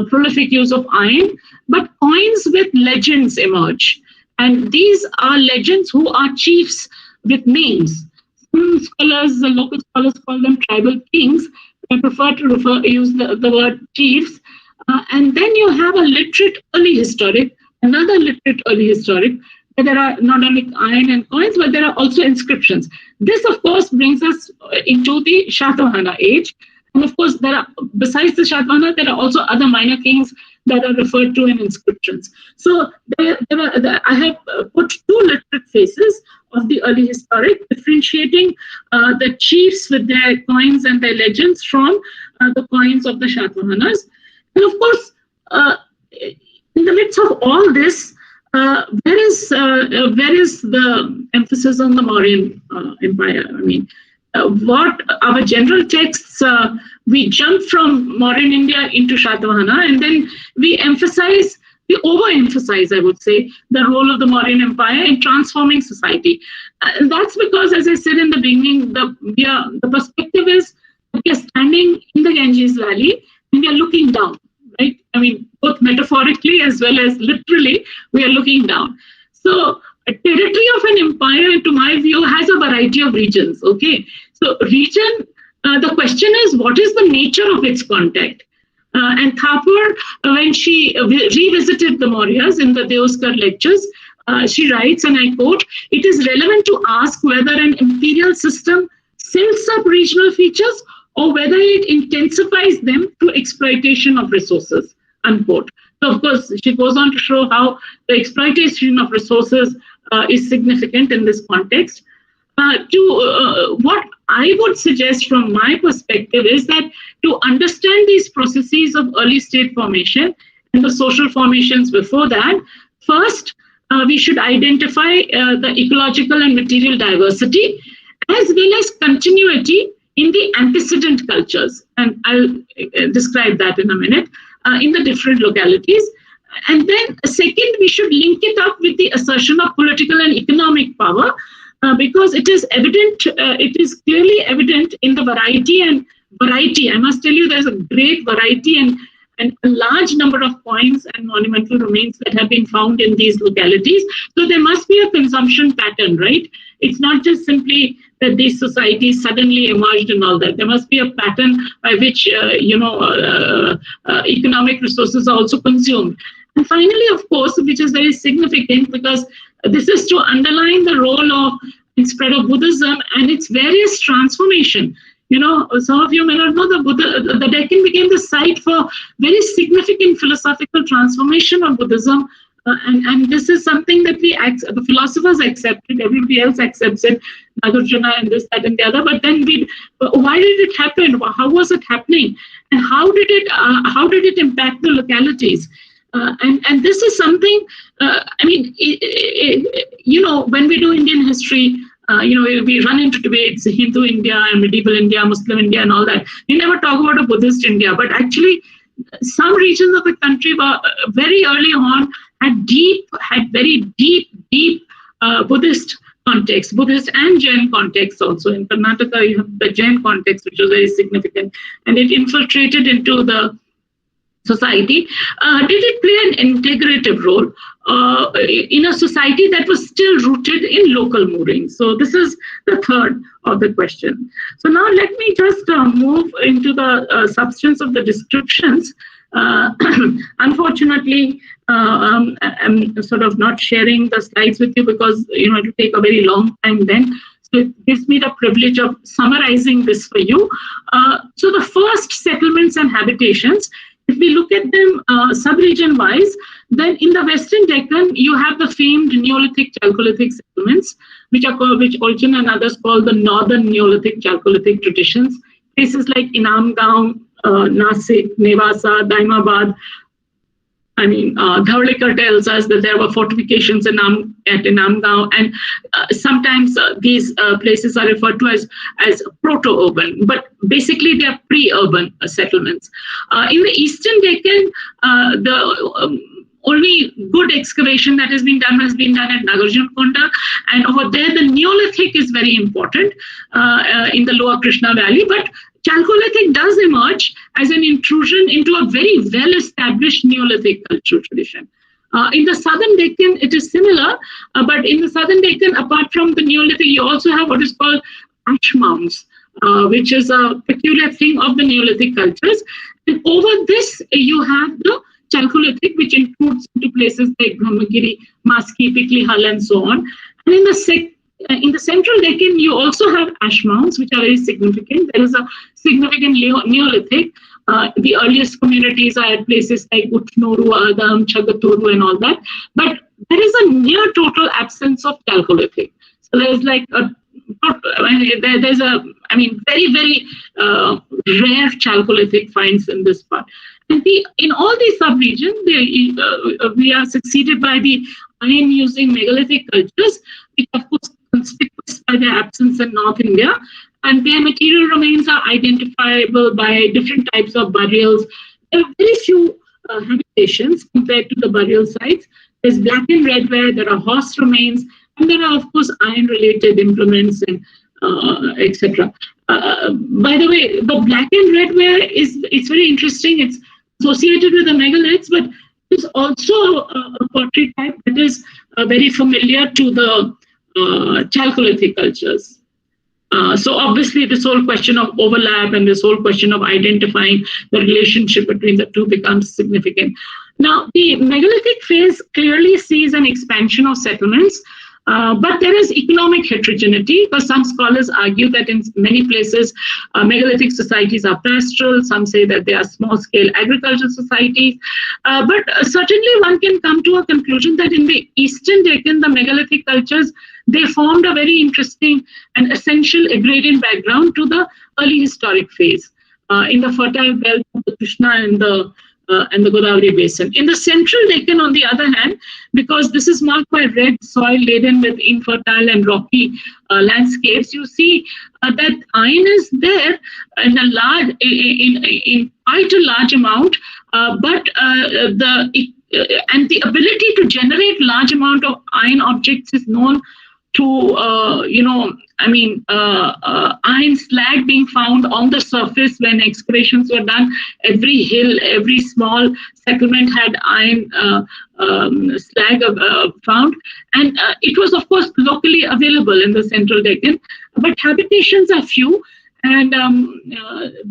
prolific use of iron, but coins with legends emerge. And these are legends who are chiefs with names. Some scholars, the local scholars call them tribal kings. I prefer to use the word chiefs. And then you have a literate early historic, another literate early historic, where there are not only iron and coins, but there are also inscriptions. This, of course, brings us into the Shatavahana age. And of course, besides the Shatavahana, there are also other minor kings that are referred to in inscriptions. So I have put two literate phases of the early historic, differentiating the chiefs with their coins and their legends from the coins of the Shatavahanas. And of course, in the midst of all this, where is the emphasis on the Mauryan Empire? I mean, what our general texts, we jump from Mauryan India into Shatavahana, and then we overemphasize, I would say, the role of the Mauryan Empire in transforming society. And that's because, as I said in the beginning, the perspective is that we are standing in the Ganges Valley and we are looking down, right? I mean, both metaphorically as well as literally, we are looking down. So a territory of an empire, to my view, has a variety of regions. Okay, so region. The question is, what is the nature of its contact? And Thapar, when she revisited the Mauryas in the Deoskar lectures, she writes, and I quote, "It is relevant to ask whether an imperial system silts up regional features or whether it intensifies them through exploitation of resources," unquote. So, of course, she goes on to show how the exploitation of resources is significant in this context. What I would suggest from my perspective is that to understand these processes of early state formation and the social formations before that, first, we should identify the ecological and material diversity as well as continuity in the antecedent cultures. And I'll describe that in a minute, in the different localities. And then second, we should link it up with the assertion of political and economic power, because it is evident, it is clearly evident in the variety. I must tell you, there's a great variety and a large number of coins and monumental remains that have been found in these localities. So there must be a consumption pattern, right? It's not just simply that these societies suddenly emerged and all that. There must be a pattern by which, economic resources are also consumed. And finally, of course, which is very significant because this is to underline the role of and spread of Buddhism and its various transformation. Some of you may not know the Deccan became the site for very significant philosophical transformation of Buddhism. And this is something that the philosophers accepted, everybody else accepts it, Nagarjuna and this, that, and the other. But then why did it happen? How was it happening? And how did it impact the localities? And this is something, when we do Indian history, we run into debates, Hindu India and medieval India, Muslim India and all that. We never talk about a Buddhist India, but actually some regions of the country were very early on had very deep Buddhist context, Buddhist and Jain context also. In Karnataka, you have the Jain context, which was very significant, and it infiltrated into the society. Did it play an integrative role in a society that was still rooted in local moorings? So this is the third of the question. So now let me just move into the substance of the descriptions. Unfortunately, I'm sort of not sharing the slides with you because it will take a very long time then. So it gives me the privilege of summarizing this for you. So the first settlements and habitations, if we look at them sub-region wise, then in the Western Deccan, you have the famed Neolithic Chalcolithic settlements, which Olchin and others call the Northern Neolithic Chalcolithic traditions. Places like Inamgaon, Nasik, Nevasa, Daimabad. Dhaulikar tells us that there were fortifications at Inamgaon, and sometimes these places are referred to as proto-urban, but basically they are pre-urban settlements. In the Eastern Deccan, the only good excavation that has been done at Nagarjunakonda, and over there the Neolithic is very important in the Lower Krishna Valley, but Chalcolithic does emerge as an intrusion into a very well-established Neolithic cultural tradition. In the Southern Deccan, it is similar, but in the Southern Deccan, apart from the Neolithic, you also have what is called ash mounds, which is a peculiar thing of the Neolithic cultures. And over this, you have the Chalcolithic, which includes into places like Brahmagiri, Maski, Pikli, Hal, and so on. And in the Central Deccan, you also have ash mounds, which are very significant. There is a significant Neolithic. The earliest communities are at places like Utnoru, Adam, Chagaturu, and all that. But there is a near total absence of Chalcolithic. So there's like very, very rare Chalcolithic finds in this part. And in all these sub-regions, we are succeeded by the iron-using megalithic cultures, which of course conspicuous by their absence in North India, and their material remains are identifiable by different types of burials. There are very few habitations compared to the burial sites. There's black and red ware, there are horse remains, and there are of course iron-related implements and etc. By the way, the black and red ware it's very interesting. It's associated with the megaliths, but it's also a pottery type that is very familiar to the Chalcolithic cultures. So obviously this whole question of overlap and this whole question of identifying the relationship between the two becomes significant. Now, the megalithic phase clearly sees an expansion of settlements, but there is economic heterogeneity, because some scholars argue that in many places megalithic societies are pastoral, some say that they are small-scale agricultural societies, but certainly one can come to a conclusion that in the Eastern Deccan, the megalithic cultures, they formed a very interesting and essential agrarian background to the early historic phase in the fertile belt of the Krishna and the Godavari basin. In the central Deccan, on the other hand, because this is marked by red soil laden with infertile and rocky landscapes, you see that iron is there in a large, in quite a large amount, but the ability to generate large amount of iron objects is known to iron slag being found on the surface when excavations were done. Every hill, every small settlement had iron slag found, and it was of course locally available in the central Deccan, but habitations are few. And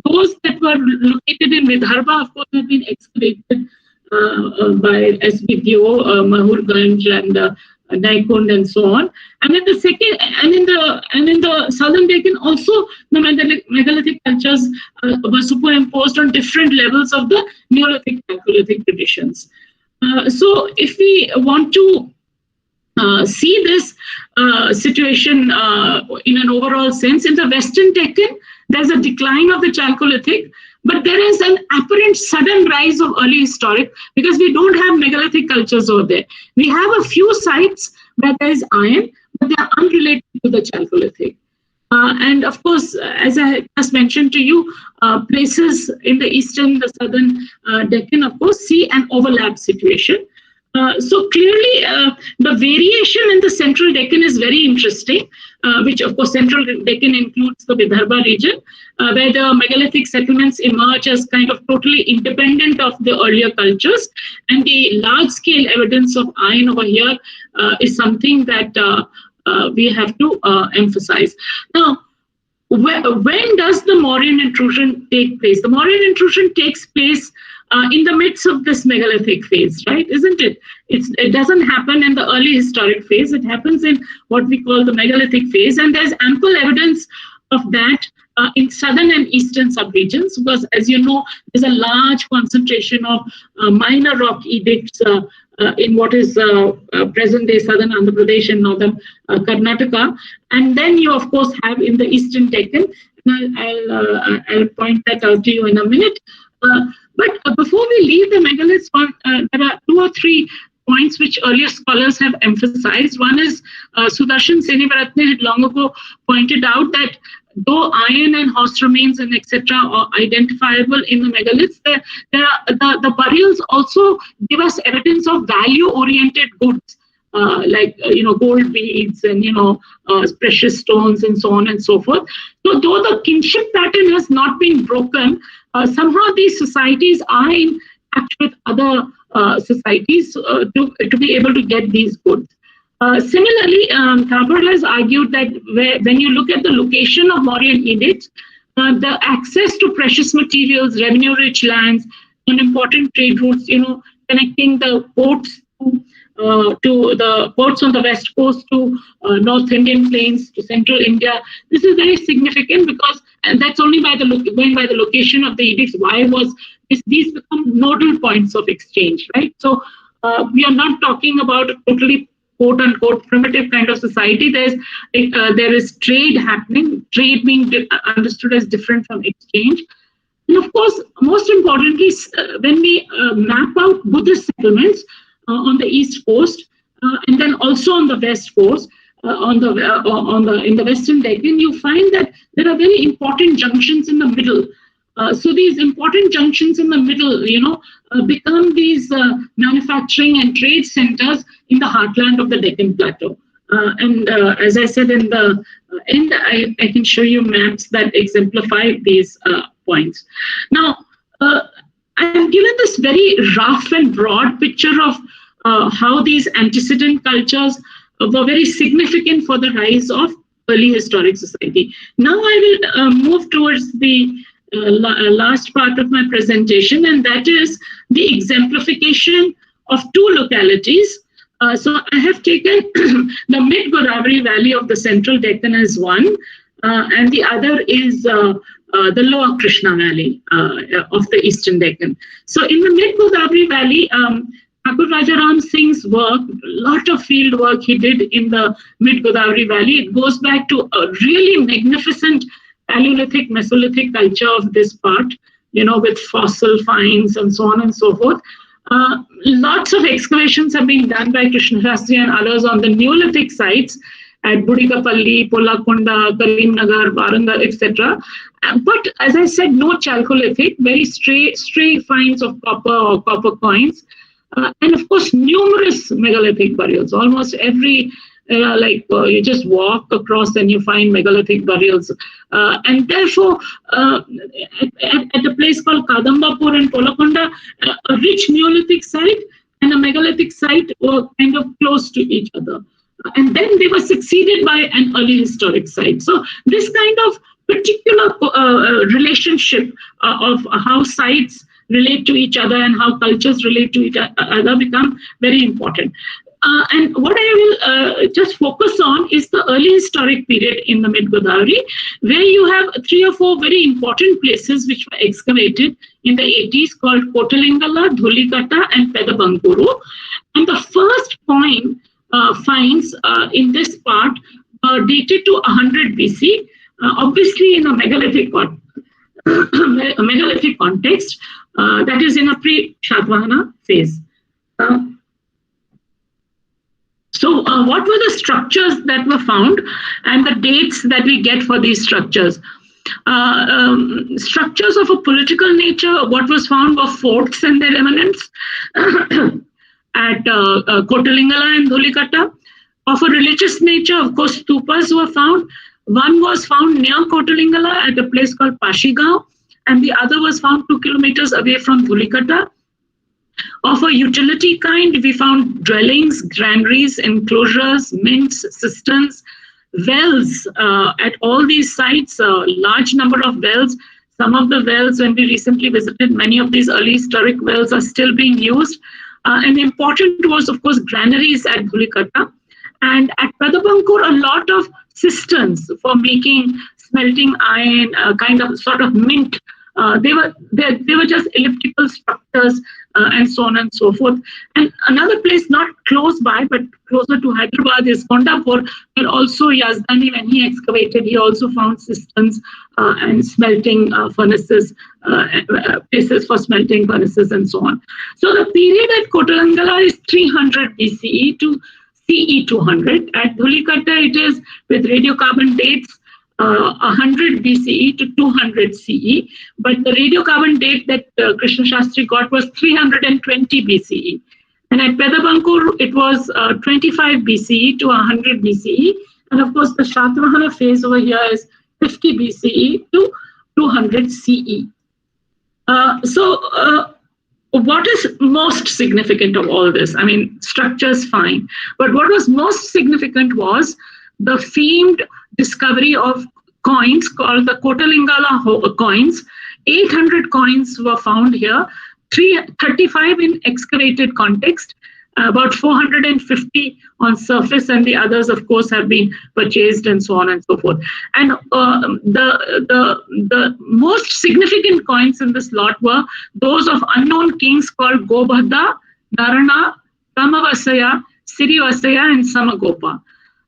those that were located in Vidarbha, of course, have been excavated by SBDO, Mahurganj, and Daikund, and so on. And in the second, and in the southern Deccan, also the megalithic cultures were superimposed on different levels of the Neolithic Chalcolithic traditions. So, if we want to see this situation in an overall sense, in the Western Deccan, there's a decline of the Chalcolithic, but there is an apparent sudden rise of early historic, because we don't have megalithic cultures over there. We have a few sites where there is iron, but they are unrelated to the Chalcolithic. And of course, as I just mentioned to you, places in the eastern, the southern Deccan, of course, see an overlap situation. So clearly, the variation in the central Deccan is very interesting, which of course central Deccan includes the Vidarbha region, where the megalithic settlements emerge as kind of totally independent of the earlier cultures, and the large-scale evidence of iron over here is something that we have to emphasize. Now, when does the Mauryan intrusion take place? The Mauryan intrusion takes place in the midst of this megalithic phase, right? Isn't it? It doesn't happen in the early historic phase. It happens in what we call the megalithic phase, and there's ample evidence of that in southern and eastern subregions, because, as you know, there's a large concentration of minor rock edicts in what is present-day southern Andhra Pradesh and northern Karnataka, and then you, of course, have in the eastern Deccan. I'll point that out to you in a minute. But before we leave the megaliths, there are 2 or 3 points which earlier scholars have emphasized. One is Sudarshan Senivaratne had long ago pointed out that though iron and horse remains and etc. are identifiable in the megaliths, the burials also give us evidence of value-oriented goods. Like gold beads and precious stones and so on and so forth. So though the kinship pattern has not been broken, somehow these societies are in touch with other societies to be able to get these goods. Similarly, Thabur has argued that when you look at the location of Mauryan edicts, the access to precious materials, revenue-rich lands, and important trade routes, connecting the ports to the ports on the west coast, to North Indian plains, to central India. This is very significant because, and that's only going by the location of the edicts. Why was these become nodal points of exchange, right? So we are not talking about a totally quote unquote primitive kind of society. There is trade happening, trade being understood as different from exchange. And of course, most importantly, when we map out Buddhist settlements on the east coast, and then also on the west coast, in the Western Deccan, you find that there are very important junctions in the middle. So these important junctions in the middle, become these manufacturing and trade centers in the heartland of the Deccan Plateau. And as I said in the end, I can show you maps that exemplify these points. Now, I've given this very rough and broad picture of how these antecedent cultures were very significant for the rise of early historic society. Now I will move towards the last part of my presentation, and that is the exemplification of two localities. So I have taken the mid-Godavari Valley of the central Deccan as one, and the other is the lower Krishna Valley of the eastern Deccan. So in the mid-Godavari Valley, Thakur Rajaram Singh's work, a lot of field work he did in the mid-Godavari Valley. It goes back to a really magnificent Paleolithic, Mesolithic culture of this part, with fossil finds and so on and so forth. Lots of excavations have been done by Krishna Shastri and others on the Neolithic sites at Budikapalli, Polakonda, Karimnagar, Warangal, etc. But as I said, no Chalcolithic, very stray finds of copper or copper coins. And of course, numerous megalithic burials. Almost every, you just walk across and you find megalithic burials. And therefore, at a place called Kadambapur and Polakonda, a rich Neolithic site and a megalithic site were kind of close to each other. And then they were succeeded by an early historic site. So this kind of particular relationship of how sites relate to each other and how cultures relate to each other become very important. And what I will just focus on is the early historic period in the mid-Godavari, where you have 3 or 4 very important places which were excavated in the 80s called Kotalingala, Dhulikata, and Pedabankuru. And the first finds in this part are dated to 100 BC, obviously in a megalithic context, that is in a pre-Shatavahana phase. So what were the structures that were found and the dates that we get for these structures? Structures of a political nature, what was found were forts and their remnants at Kotalingala and Dhulikata. Of a religious nature, of course, stupas were found. One was found near Kotalingala at a place called Pashigaon, and the other was found 2 kilometers away from Dhulikata. Of a utility kind, we found dwellings, granaries, enclosures, mints, cisterns, wells at all these sites, a large number of wells. Some of the wells, when we recently visited, many of these early historic wells are still being used. And important was, of course, granaries at Dhulikata. And at Pedabankur, a lot of cisterns for making smelting iron, kind of sort of mint. They were just elliptical structures and so on and so forth. And another place not close by but closer to Hyderabad is Kondapur, where also Yazdani, when he excavated, he also found cisterns and smelting furnaces, places for smelting furnaces and so on. So the period at Kotalingala is 300 BCE to CE 200. At Dhulikata, it is with radiocarbon dates 100 BCE to 200 CE, but the radiocarbon date that Krishna Shastri got was 320 BCE. And at Pedabankur, it was 25 BCE to 100 BCE. And of course, the Shatavahana phase over here is 50 BCE to 200 CE. What is most significant of all this? I mean, structures, fine. But what was most significant was the famed discovery of coins called the Kotalingala coins. 800 coins were found here, 35 in excavated context, about 450 on surface, and the others, of course, have been purchased and so on and so forth. And the most significant coins in this lot were those of unknown kings called Gobhadda, Narana, Kamavasaya, Sirivasaya, and Samagopa.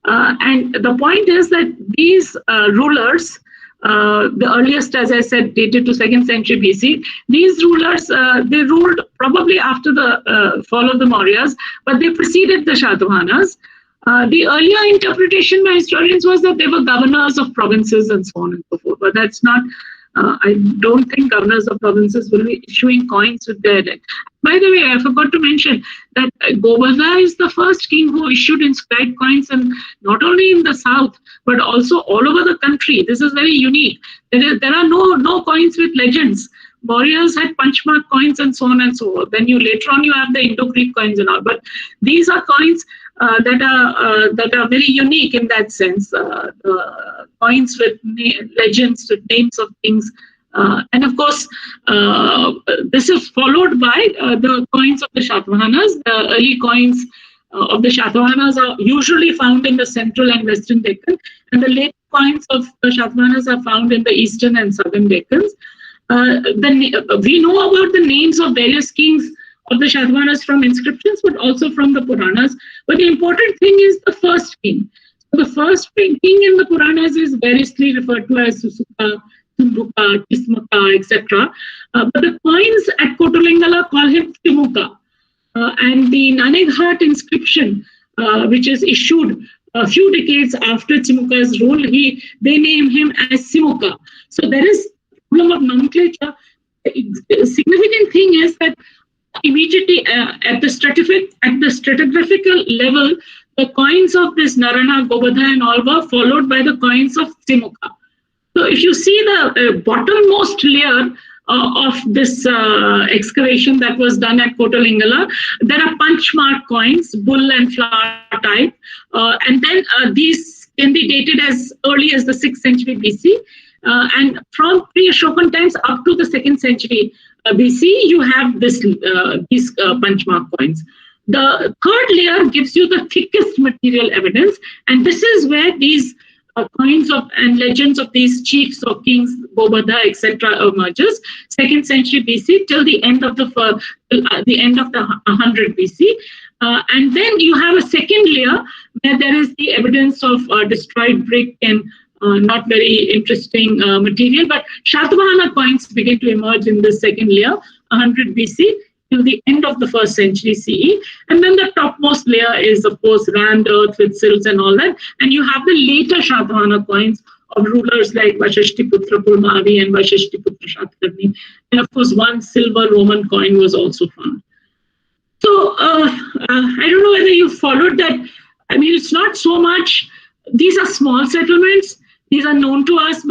And the point is that these rulers, the earliest, as I said, dated to 2nd century BC, these rulers, they ruled probably after the fall of the Mauryas, but they preceded the Shatavahanas. The earlier interpretation by historians was that they were governors of provinces and so on and so forth, but that's not, I don't think governors of provinces will be issuing coins with their debt. By the way, I forgot to mention that Gobhadda is the first king who issued inscribed coins, and not only in the south, but also all over the country. This is very unique. There are no coins with legends, Mauryas had punchmark coins and so on and so forth. Then later on you have the Indo-Greek coins and all. But these are coins that are very unique in that sense. Coins with legends, with names of things. And of course, this is followed by the coins of the Shatavahanas. The early coins of the Shatavahanas are usually found in the central and western Deccan, and the late coins of the Shatavahanas are found in the eastern and southern Deccans. We know about the names of various kings of the Shatavahanas from inscriptions, but also from the Puranas. But the important thing is the first king. So the first king in the Puranas is variously referred to as Susuka, Tumbuka, Kismaka, etc. But the coins at Kotolingala call him Timuka. And the Naneghat inscription, which is issued a few decades after Timuka's rule, they name him as Simuka. So there is a problem of nomenclature. The significant thing is that immediately at the stratigraphical level, the coins of this Narana, Gobadha and all were followed by the coins of Timuka. So if you see the bottommost layer of this excavation that was done at Kotolingala, there are punch mark coins, bull and flower type, and then these can be dated as early as the 6th century BC, and from pre-Ashokan times up to the 2nd century BC, you have these punch mark coins. The third layer gives you the thickest material evidence, and this is where these coins of and legends of these chiefs or kings, Gobadha, etc., emerges. 2nd century BC till the end of the 100 BC, and then you have a second layer where there is the evidence of destroyed brick and not very interesting material. But Shatavahana coins begin to emerge in the second layer, 100 BC. Till the end of the 1st century CE. And then the topmost layer is, of course, rammed earth with sills and all that. And you have the later Shatavahana coins of rulers like Vashishtiputra Purmavi and Vashishtiputra Shatkarni. And of course, one silver Roman coin was also found. So I don't know whether you followed that. I mean, it's not so much, these are small settlements. These are known to us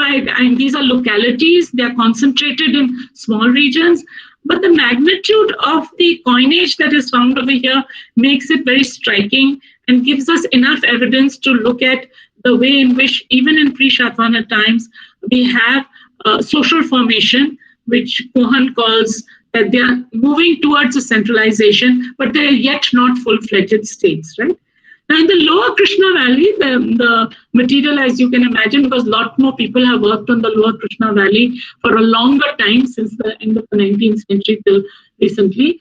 these are localities. They are concentrated in small regions. But the magnitude of the coinage that is found over here makes it very striking and gives us enough evidence to look at the way in which, even in pre-Shatavahana times, we have social formation, which Kohan calls that they are moving towards a centralization, but they are yet not full-fledged states, right? Now, in the lower Krishna Valley, the material, as you can imagine, because a lot more people have worked on the lower Krishna Valley for a longer time, since the end of the 19th century till recently,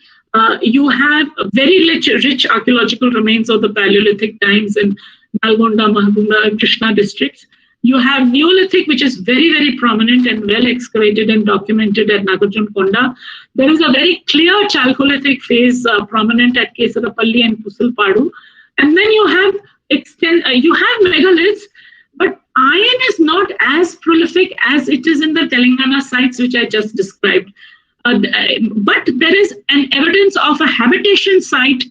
you have very rich archaeological remains of the Paleolithic times in Nalgonda, Mahbubna, and Krishna districts. You have Neolithic, which is very, very prominent and well excavated and documented at Nagarjunkonda. There is a very clear Chalcolithic phase prominent at Kesarapalli and Pusalpadu. And then you have megaliths, but iron is not as prolific as it is in the Telangana sites, which I just described. But there is an evidence of a habitation site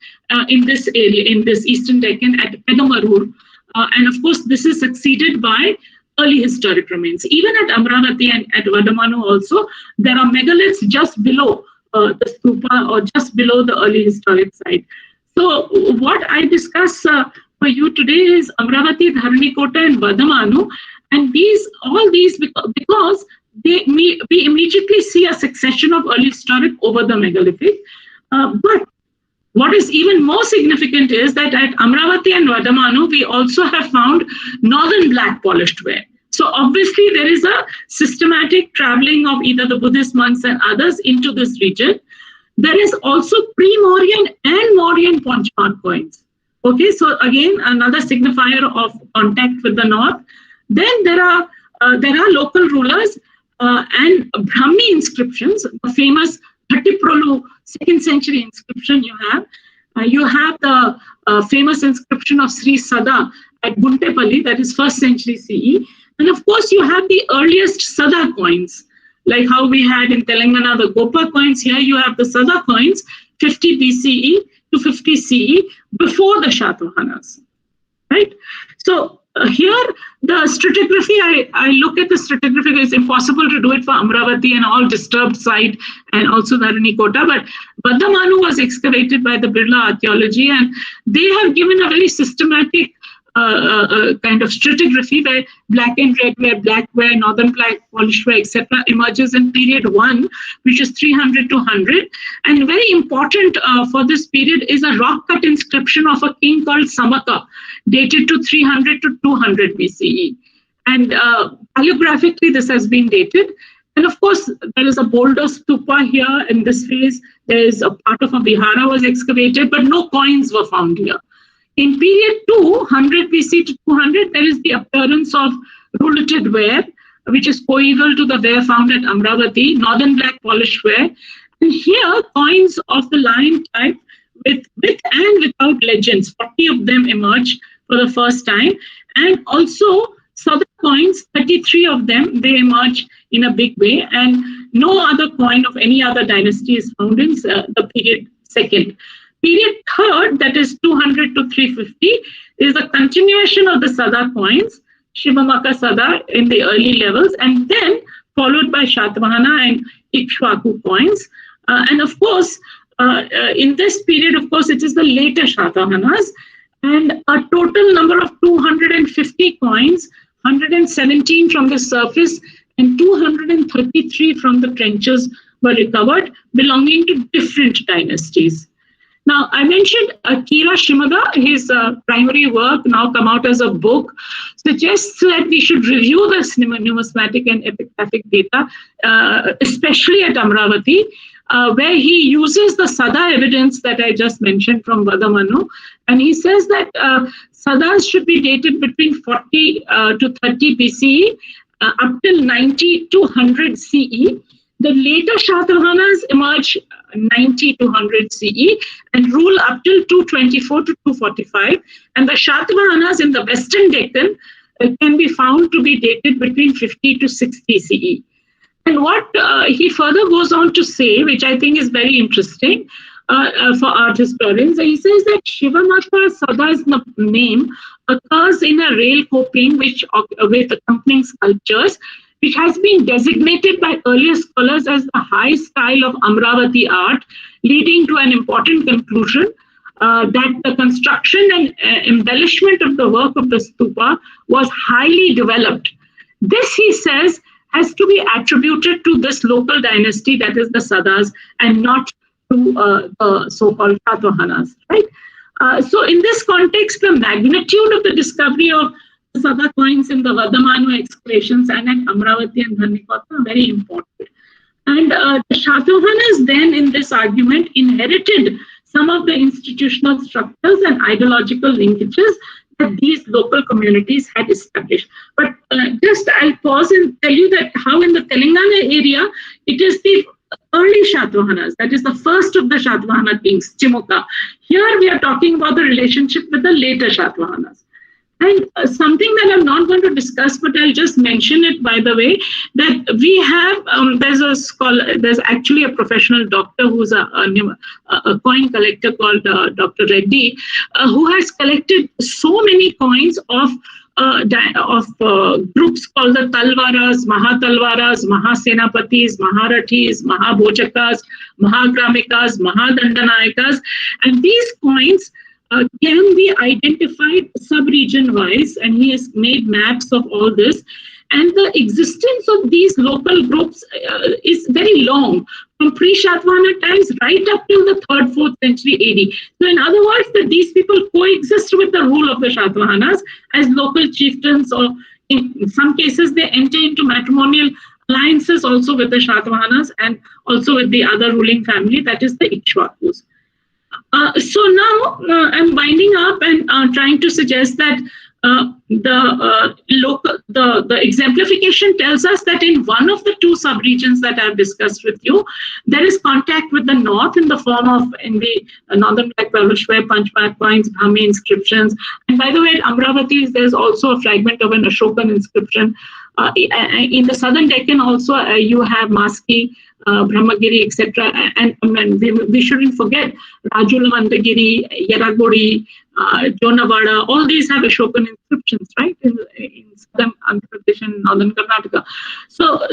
in this area, in this eastern Deccan at Pedamarur. And of course, this is succeeded by early historic remains. Even at Amravati and at Vadamanu also, there are megaliths just below the stupa or just below the early historic site. So what I discuss for you today is Amravati, Dharanikota, and Vadamanu, and all these because we immediately see a succession of early historic over the megalithic. But what is even more significant is that at Amravati and Vadamanu, we also have found northern black polished ware. So obviously there is a systematic traveling of either the Buddhist monks and others into this region. There is also pre-Mauryan and Mauryan punchmark coins. Okay, so again, another signifier of contact with the north. Then there are local rulers and Brahmi inscriptions, the famous Bhattiprolu 2nd century inscription you have. You have the famous inscription of Sri Sada at Guntepalli, that is 1st century CE. And of course, you have the earliest Sada coins, like how we had in Telangana the Gopa coins. Here you have the Sada coins, 50 BCE to 50 CE, before the Shatavahanas. right? So here, the stratigraphy, I look at the stratigraphy. It's impossible to do it for Amravati and all disturbed site, and also Naranikota. But Badamanu was excavated by the Birla Archaeology, and they have given a very systematic kind of stratigraphy where black and red ware, black ware, northern black, polished ware, etc. emerges in period 1, which is 300 to 100. And very important for this period is a rock cut inscription of a king called Samaka, dated to 300 to 200 BCE. And paleographically, this has been dated. And of course, there is a boulder stupa here in this phase. There is a part of a vihara was excavated, but no coins were found here. In period 2, 100 BC to 200, there is the appearance of rouleted ware, which is coeval to the ware found at Amravati, northern black polished ware. And here, coins of the lion type with and without legends, 40 of them emerge for the first time. And also, southern coins, 33 of them, they emerge in a big way. And no other coin of any other dynasty is found in the period 2nd. Period 3rd, that is 200 to 350, is a continuation of the Sada coins, Shivamaka Sada in the early levels, and then followed by Shatvahana and Ikshwaku coins. And of course, in this period, of course, it is the later Shatavahanas, and a total number of 250 coins, 117 from the surface and 233 from the trenches were recovered, belonging to different dynasties. Now, I mentioned Akira Shimada, his primary work, now come out as a book, suggests that we should review this numismatic and epigraphic data, especially at Amravati, where he uses the Sada evidence that I just mentioned from Vadamanu. And he says that Sadas should be dated between 40 to 30 BCE, up till 90 to 100 CE. The later Shatavahanas emerge 90 to 100 CE and rule up till 224 to 245. And the Shatavahanas in the Western Deccan can be found to be dated between 50 to 60 CE. And what he further goes on to say, which I think is very interesting for art historians, he says that Shivamaka Sada's name occurs in a rail coping with accompanying sculptures, which has been designated by earlier scholars as the high style of Amravati art, leading to an important conclusion that the construction and embellishment of the work of the stupa was highly developed. This, he says, has to be attributed to this local dynasty, that is the Sadas, and not to the so-called Shatavahanas, right? So in this context, the magnitude of the discovery of Sada coins in the Vadamanu excavations and at Amravati and Dhanikota are very important. And the Shatavahanas then in this argument inherited some of the institutional structures and ideological linkages that these local communities had established. But just I'll pause and tell you that how in the Telangana area, it is the early Shatavahanas, that is the first of the Shatavahana kings, Chimuka. Here we are talking about the relationship with the later Shatavahanas. And something that I'm not going to discuss, but I'll just mention it by the way, that we have, there's a scholar, there's actually a professional doctor who's a coin collector called Dr. Reddy, who has collected so many coins of groups called the Talvaras, Mahatalvaras, Mahasenapatis, Maharathis, Mahabhojakas, Mahagramikas, Mahadandanayakas, and these coins can be identified sub-region wise, and he has made maps of all this. And the existence of these local groups is very long, from pre-Shatavahana times right up till the 3rd, 4th century AD. So in other words, that these people coexist with the rule of the Shatavahanas as local chieftains, or in some cases they enter into matrimonial alliances also with the Shatavahanas and also with the other ruling family, that is the Ikshwakus. So now I'm winding up and trying to suggest that the exemplification tells us that in one of the two subregions that I've discussed with you, there is contact with the north in the form of, in the northern black Parasher, Panchmat coins, Brahmi inscriptions. And by the way, at Amravati, there's also a fragment of an Ashokan inscription In the southern Deccan also, you have Maski, Brahmagiri, etc. And we shouldn't forget Rajula Mandagiri, Yaraguri, Jonavada, all these have Ashokan inscriptions, right, in southern Andhra Pradesh and northern Karnataka. So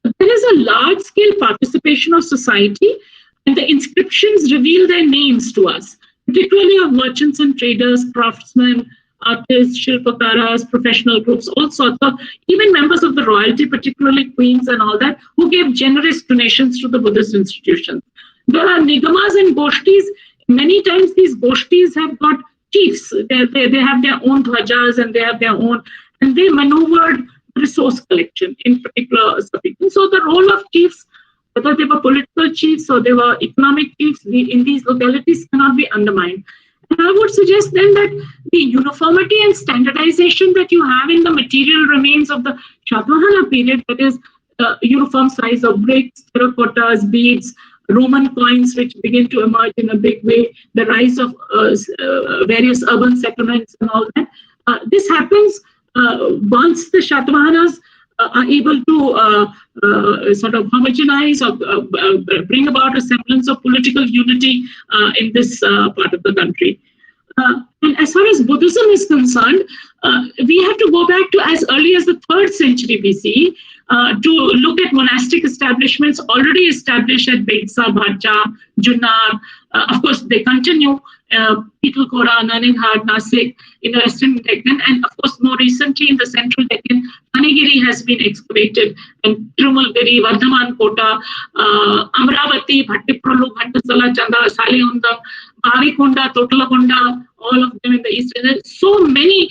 there is a large-scale participation of society, and the inscriptions reveal their names to us, particularly of merchants and traders, craftsmen, artists, shilpakaras, professional groups, all sorts of, even members of the royalty, particularly queens and all that, who gave generous donations to the Buddhist institutions. There are nigamas and goshtis. Many times these goshtis have got chiefs. They have their own dhwajas and they have their own, and they maneuvered resource collection in particular. So the role of chiefs, whether they were political chiefs or they were economic chiefs, in these localities cannot be undermined. And I would suggest then that the uniformity and standardization that you have in the material remains of the Shatavahana period, that is uniform size of bricks, terracottas, beads, Roman coins, which begin to emerge in a big way, the rise of various urban settlements and all that. This happens once the Shatavahanas are able to sort of homogenize or bring about a semblance of political unity in this part of the country. And as far as Buddhism is concerned, we have to go back to as early as the 3rd century BCE to look at monastic establishments already established at Bedsa, Bhaja, Junnar. Of course, they continue. Pitalkhora, Naninghat, Nasik in the western Deccan, and of course more recently in the central Deccan, Manigiri has been excavated, and Tirumalgiri, Vardhaman Kota, Amravati, Bhattiprolu, Bhattasala, Chanda, Saliundam, Bhavikonda, Totalakonda, all of them in the east. And there's so many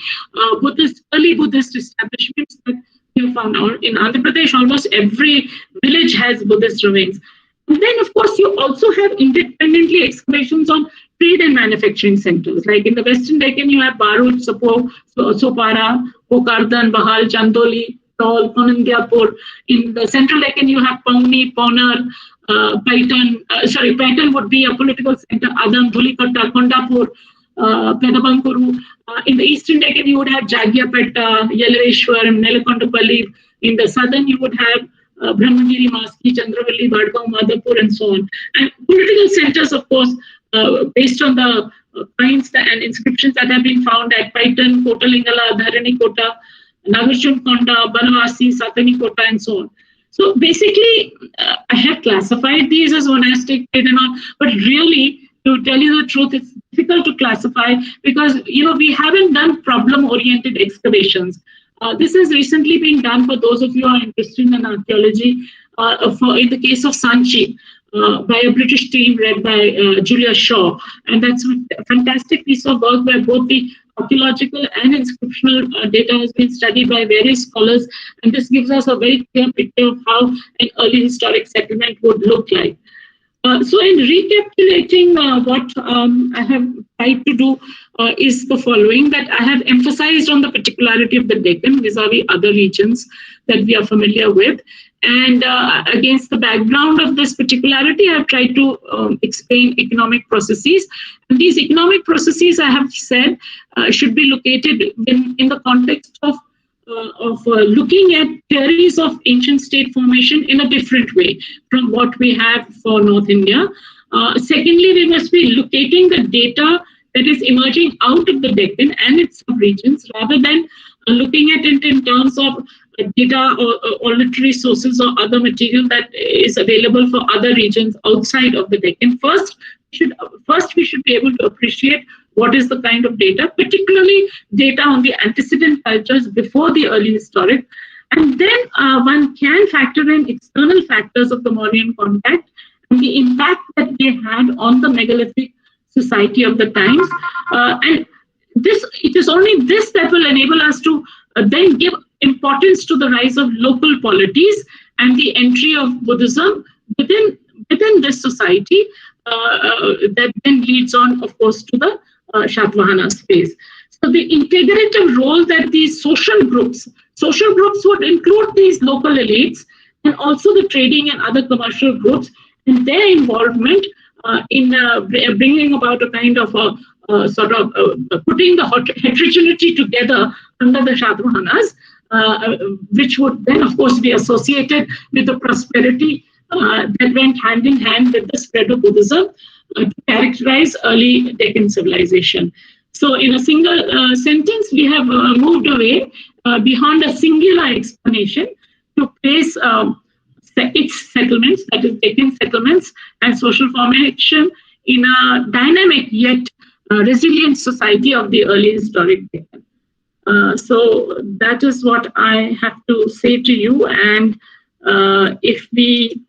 early Buddhist establishments that we have found out. In Andhra Pradesh, almost every village has Buddhist remains. And then, of course, you also have independently excavations on trade and manufacturing centers. Like in the Western Deccan, you have Bharuch, Sopara, Pokardan, Bahal, Chandoli, Tol, Konandiapur. In the Central Deccan, you have Pauni, Ponar, Paitan would be a political center, Adam, Dhulikota, Kondapur, Pedabankuru. In the Eastern Deccan, you would have Jagyapetta, Yalaveshwar, and Nelakondapalli. In the Southern, you would have Brahmagiri, Maski, Chandravalli, Vadgaon, Madhapur, and so on. And political centers, of course, based on the coins and inscriptions that have been found at Paitan, Kotalingala, Dharani Kota, Nagarjun Konda, Banavasi, Satani Kota, and so on. So basically, I have classified these as monastic trade and all, but really, to tell you the truth, it's difficult to classify because, we haven't done problem-oriented excavations. This has recently been done for those of you who are interested in archaeology, in the case of Sanchi, by a British team led by Julia Shaw. And that's a fantastic piece of work where both the archaeological and inscriptional data has been studied by various scholars. And this gives us a very clear picture of how an early historic settlement would look like. So in recapitulating what I have tried to do is the following, that I have emphasized on the particularity of the Deccan vis-a-vis other regions that we are familiar with. And against the background of this particularity, I have tried to explain economic processes. And these economic processes, I have said, should be located in the context of looking at theories of ancient state formation in a different way from what we have for North India. Secondly, we must be locating the data that is emerging out of the Deccan and its subregions, rather than looking at it in terms of data or literary sources or other material that is available for other regions outside of the Deccan. First, we should be able to appreciate what is the kind of data, particularly data on the antecedent cultures before the early historic. And then one can factor in external factors of the Mauryan contact and the impact that they had on the megalithic society of the times. And it is only this that will enable us to then give importance to the rise of local polities and the entry of Buddhism within this society that then leads on, of course, to the Shatavahana space. So the integrative role that these social groups would include these local elites and also the trading and other commercial groups, and their involvement in bringing about a kind of putting the heterogeneity together under the Shatavahanas which would then, of course, be associated with the prosperity that went hand in hand with the spread of Buddhism to characterize early Deccan civilization. So in a single sentence, we have moved away beyond a singular explanation to place its settlements, that is Deccan settlements and social formation, in a dynamic yet resilient society of the early historic Deccan. So that is what I have to say to you. And if we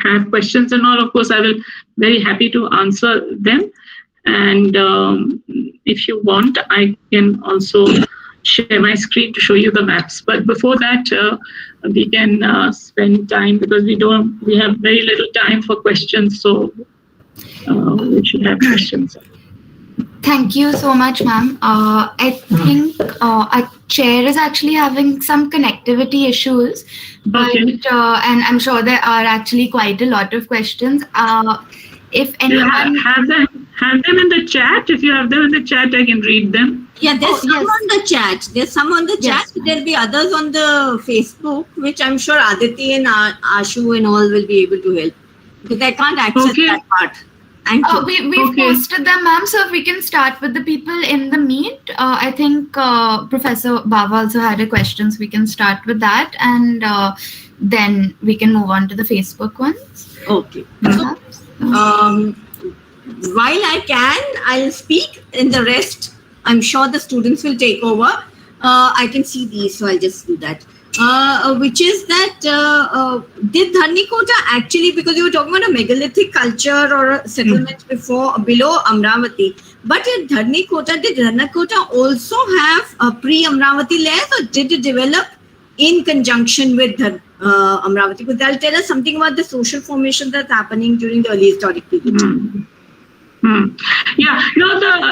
have questions and all, of course, I will very happy to answer them. And if you want, I can also share my screen to show you the maps. But before that, we can spend time, because we have very little time for questions. So we should have questions. Thank you so much, ma'am. I think our chair is actually having some connectivity issues, but and I'm sure there are actually quite a lot of questions. If anyone have them in the chat. If you have them in the chat, I can read them. Yeah, there's some on the chat. There's some on the chat. There'll be others on the Facebook, which I'm sure Aditi and Ashu and all will be able to help, because I can't access that part. We've posted them, ma'am. So if we can start with the people in the meet. I think Professor Baba also had a question, so we can start with that, and then we can move on to the Facebook ones. Okay. While I can, I'll speak, and the rest, I'm sure the students will take over. I can see these, so I'll just do that. Which is that did Dharnikota actually, because you were talking about a megalithic culture or a settlement below Amravati, but did Dharnikota also have pre-Amravati layers, or did it develop in conjunction with Amravati? Because they'll tell us something about the social formation that's happening during the early historic period. Yeah, no,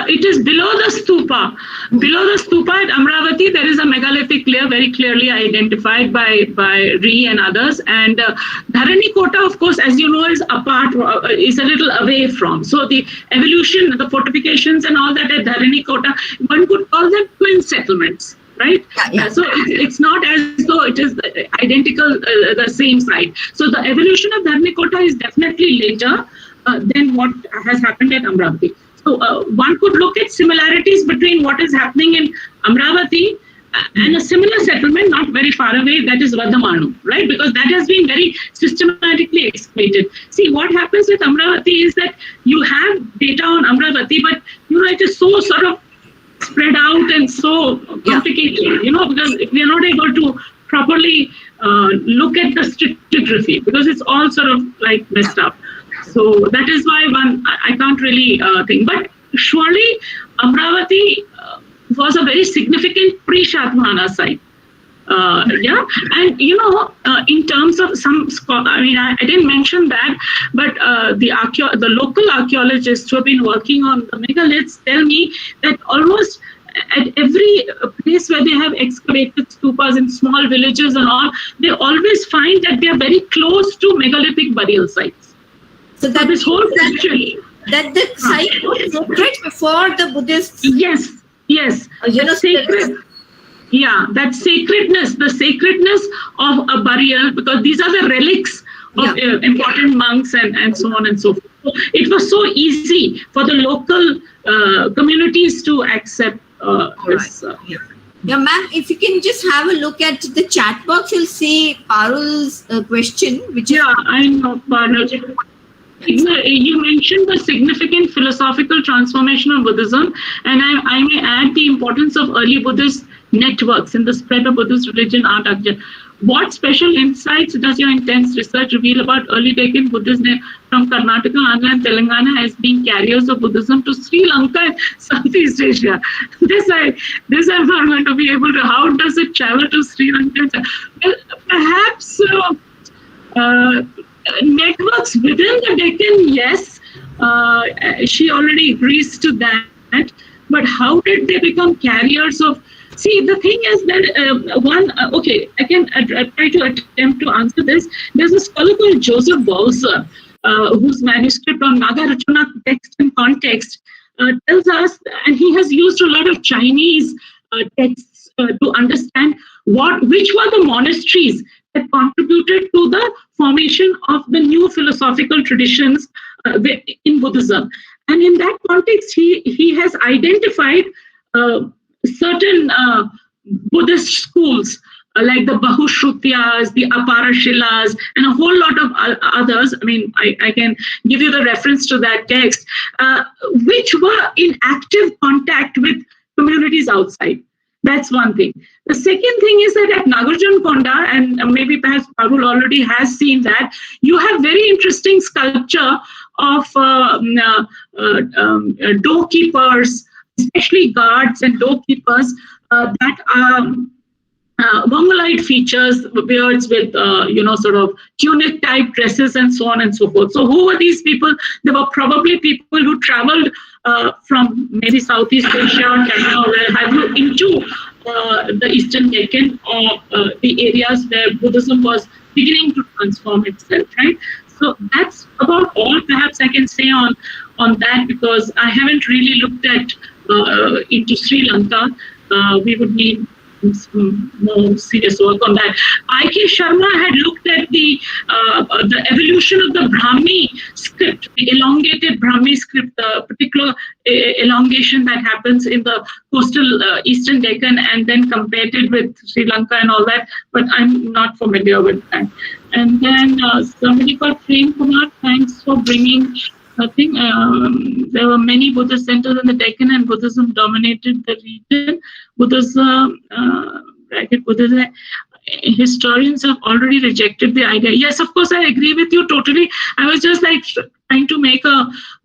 it is below the stupa. Below the stupa at Amravati, there is a megalithic layer very clearly identified by Ree and others. And Dharanikota, of course, as you know, is apart, is a little away from. So the evolution, the fortifications and all that at Dharanikota, one could call them twin settlements. Right? So it's not as though it is identical, the same site. So the evolution of Dharnikota is definitely later than what has happened at Amravati. So one could look at similarities between what is happening in Amravati and a similar settlement not very far away, that is Vadamanu, right? Because that has been very systematically excavated. See, what happens with Amravati is that you have data on Amravati, but it is so sort of spread out and so complicated, because we are not able to properly look at the stratigraphy, because it's all sort of like messed up. So that is why I can't really think. But surely Amravati was a very significant pre-Shatmana site. And in terms of some scholars, I didn't mention that, but the local archaeologists who have been working on the megaliths tell me that almost at every place where they have excavated stupas in small villages and all, they always find that they are very close to megalithic burial sites. So that this whole century, that the site was sacred before the Buddhists. Yes. Sacred. Yeah, that sacredness, the sacredness of a burial, because these are the relics of important monks and so on and so forth. So it was so easy for the local communities to accept this. Yeah, ma'am, if you can just have a look at the chat box, you'll see Parul's question, which is... Yeah, I know, Parul. You mentioned the significant philosophical transformation of Buddhism, and I may add the importance of early Buddhist networks in the spread of Buddhist religion, art, architecture. What special insights does your intense research reveal about early Deccan Buddhism from Karnataka, Andhra, and Telangana as being carriers of Buddhism to Sri Lanka and Southeast Asia? This I'm not going to be able to. How does it travel to Sri Lanka? Well, perhaps networks within the Deccan, yes. She already agrees to that. But how did they become carriers of... See, the thing is that I can try to attempt to answer this. There's a scholar called Joseph Bowser, whose manuscript on Nagarjuna text and context tells us, and he has used a lot of Chinese texts to understand which were the monasteries that contributed to the formation of the new philosophical traditions in Buddhism. And in that context, he has identified certain Buddhist schools like the Bahushrutiyas, the Aparashilas, and a whole lot of others. I mean, I can give you the reference to that text, which were in active contact with communities outside. That's one thing. The second thing is that at Nagarjun Konda, and maybe perhaps Parul already has seen that, you have very interesting sculpture of doorkeepers, especially guards and doorkeepers that are Mongolite features, beards with, sort of tunic type dresses and so on and so forth. So who were these people? They were probably people who traveled from maybe Southeast Asia, China, or where have you, into the Eastern Deccan or the areas where Buddhism was beginning to transform itself, right? So that's about all perhaps I can say on that, because I haven't really looked at into Sri Lanka. We would need some more serious work on that. I.K. Sharma had looked at the evolution of the Brahmi script, the elongated Brahmi script, the particular elongation that happens in the coastal Eastern Deccan, and then compared it with Sri Lanka and all that, but I'm not familiar with that. And then somebody called Prem Kumar, thanks for bringing. I think there were many Buddhist centers in the Deccan, and Buddhism dominated the region. Buddhism, historians have already rejected the idea. Yes, of course, I agree with you totally. I was just like trying to make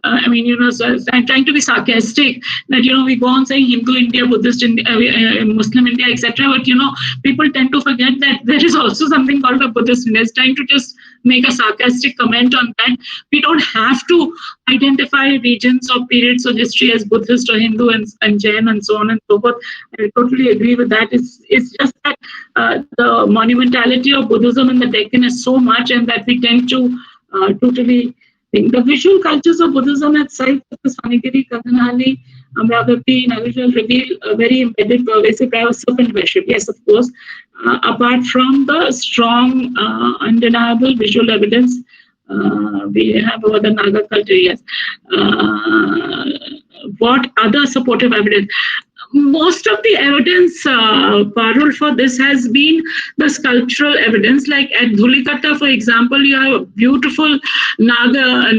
I'm trying to be sarcastic that, we go on saying Hindu India, Buddhist India, Muslim India, etc. But, people tend to forget that there is also something called a Buddhist India. It's trying to just make a sarcastic comment on that. We don't have to identify regions or periods of history as Buddhist or Hindu and Jain and so on and so forth. I totally agree with that. It's just that the monumentality of Buddhism in the Deccan is so much, and that we tend to totally think. The visual cultures of Buddhism at sites such as Sanigiri, Kadanhali, Amravati, Nagarjun reveal a very embedded pervasive power of serpent worship. Yes, of course. Apart from the strong, undeniable visual evidence we have over the Naga culture, yes. What other supportive evidence? Most of the evidence, Parul, for this has been the sculptural evidence. Like at Dhulikata, for example, you have a beautiful Naga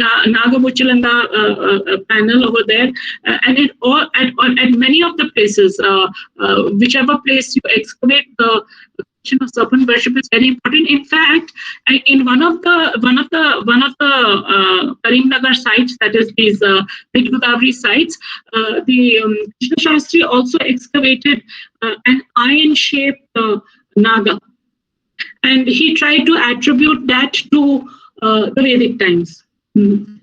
Muchalanda panel over there, and at many of the places, whichever place you excavate, the question of serpent worship is very important. In fact, in one of the Karimnagar sites, that is these Mid Godavari sites, the Krishna Shastri also excavated an iron-shaped Naga, and he tried to attribute that to the Vedic times.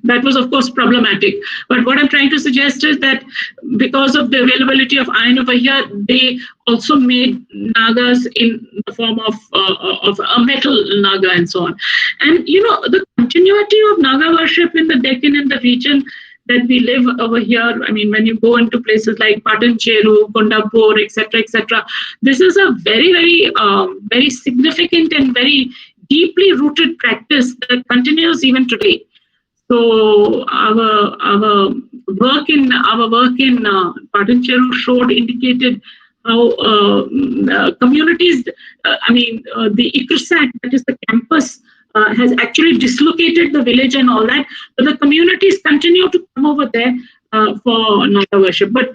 That was, of course, problematic. But what I'm trying to suggest is that because of the availability of iron over here, they also made Nagas in the form of a metal Naga and so on. And, the continuity of Naga worship in the Deccan and the region that we live over here, I mean, when you go into places like Patancheru, Kondapur, etc., this is a very, very, very significant and very deeply rooted practice that continues even today. So our work in Patancheru indicated how communities, the ICRSAT, that is the campus, has actually dislocated the village and all that, but the communities continue to come over there for Naga worship. But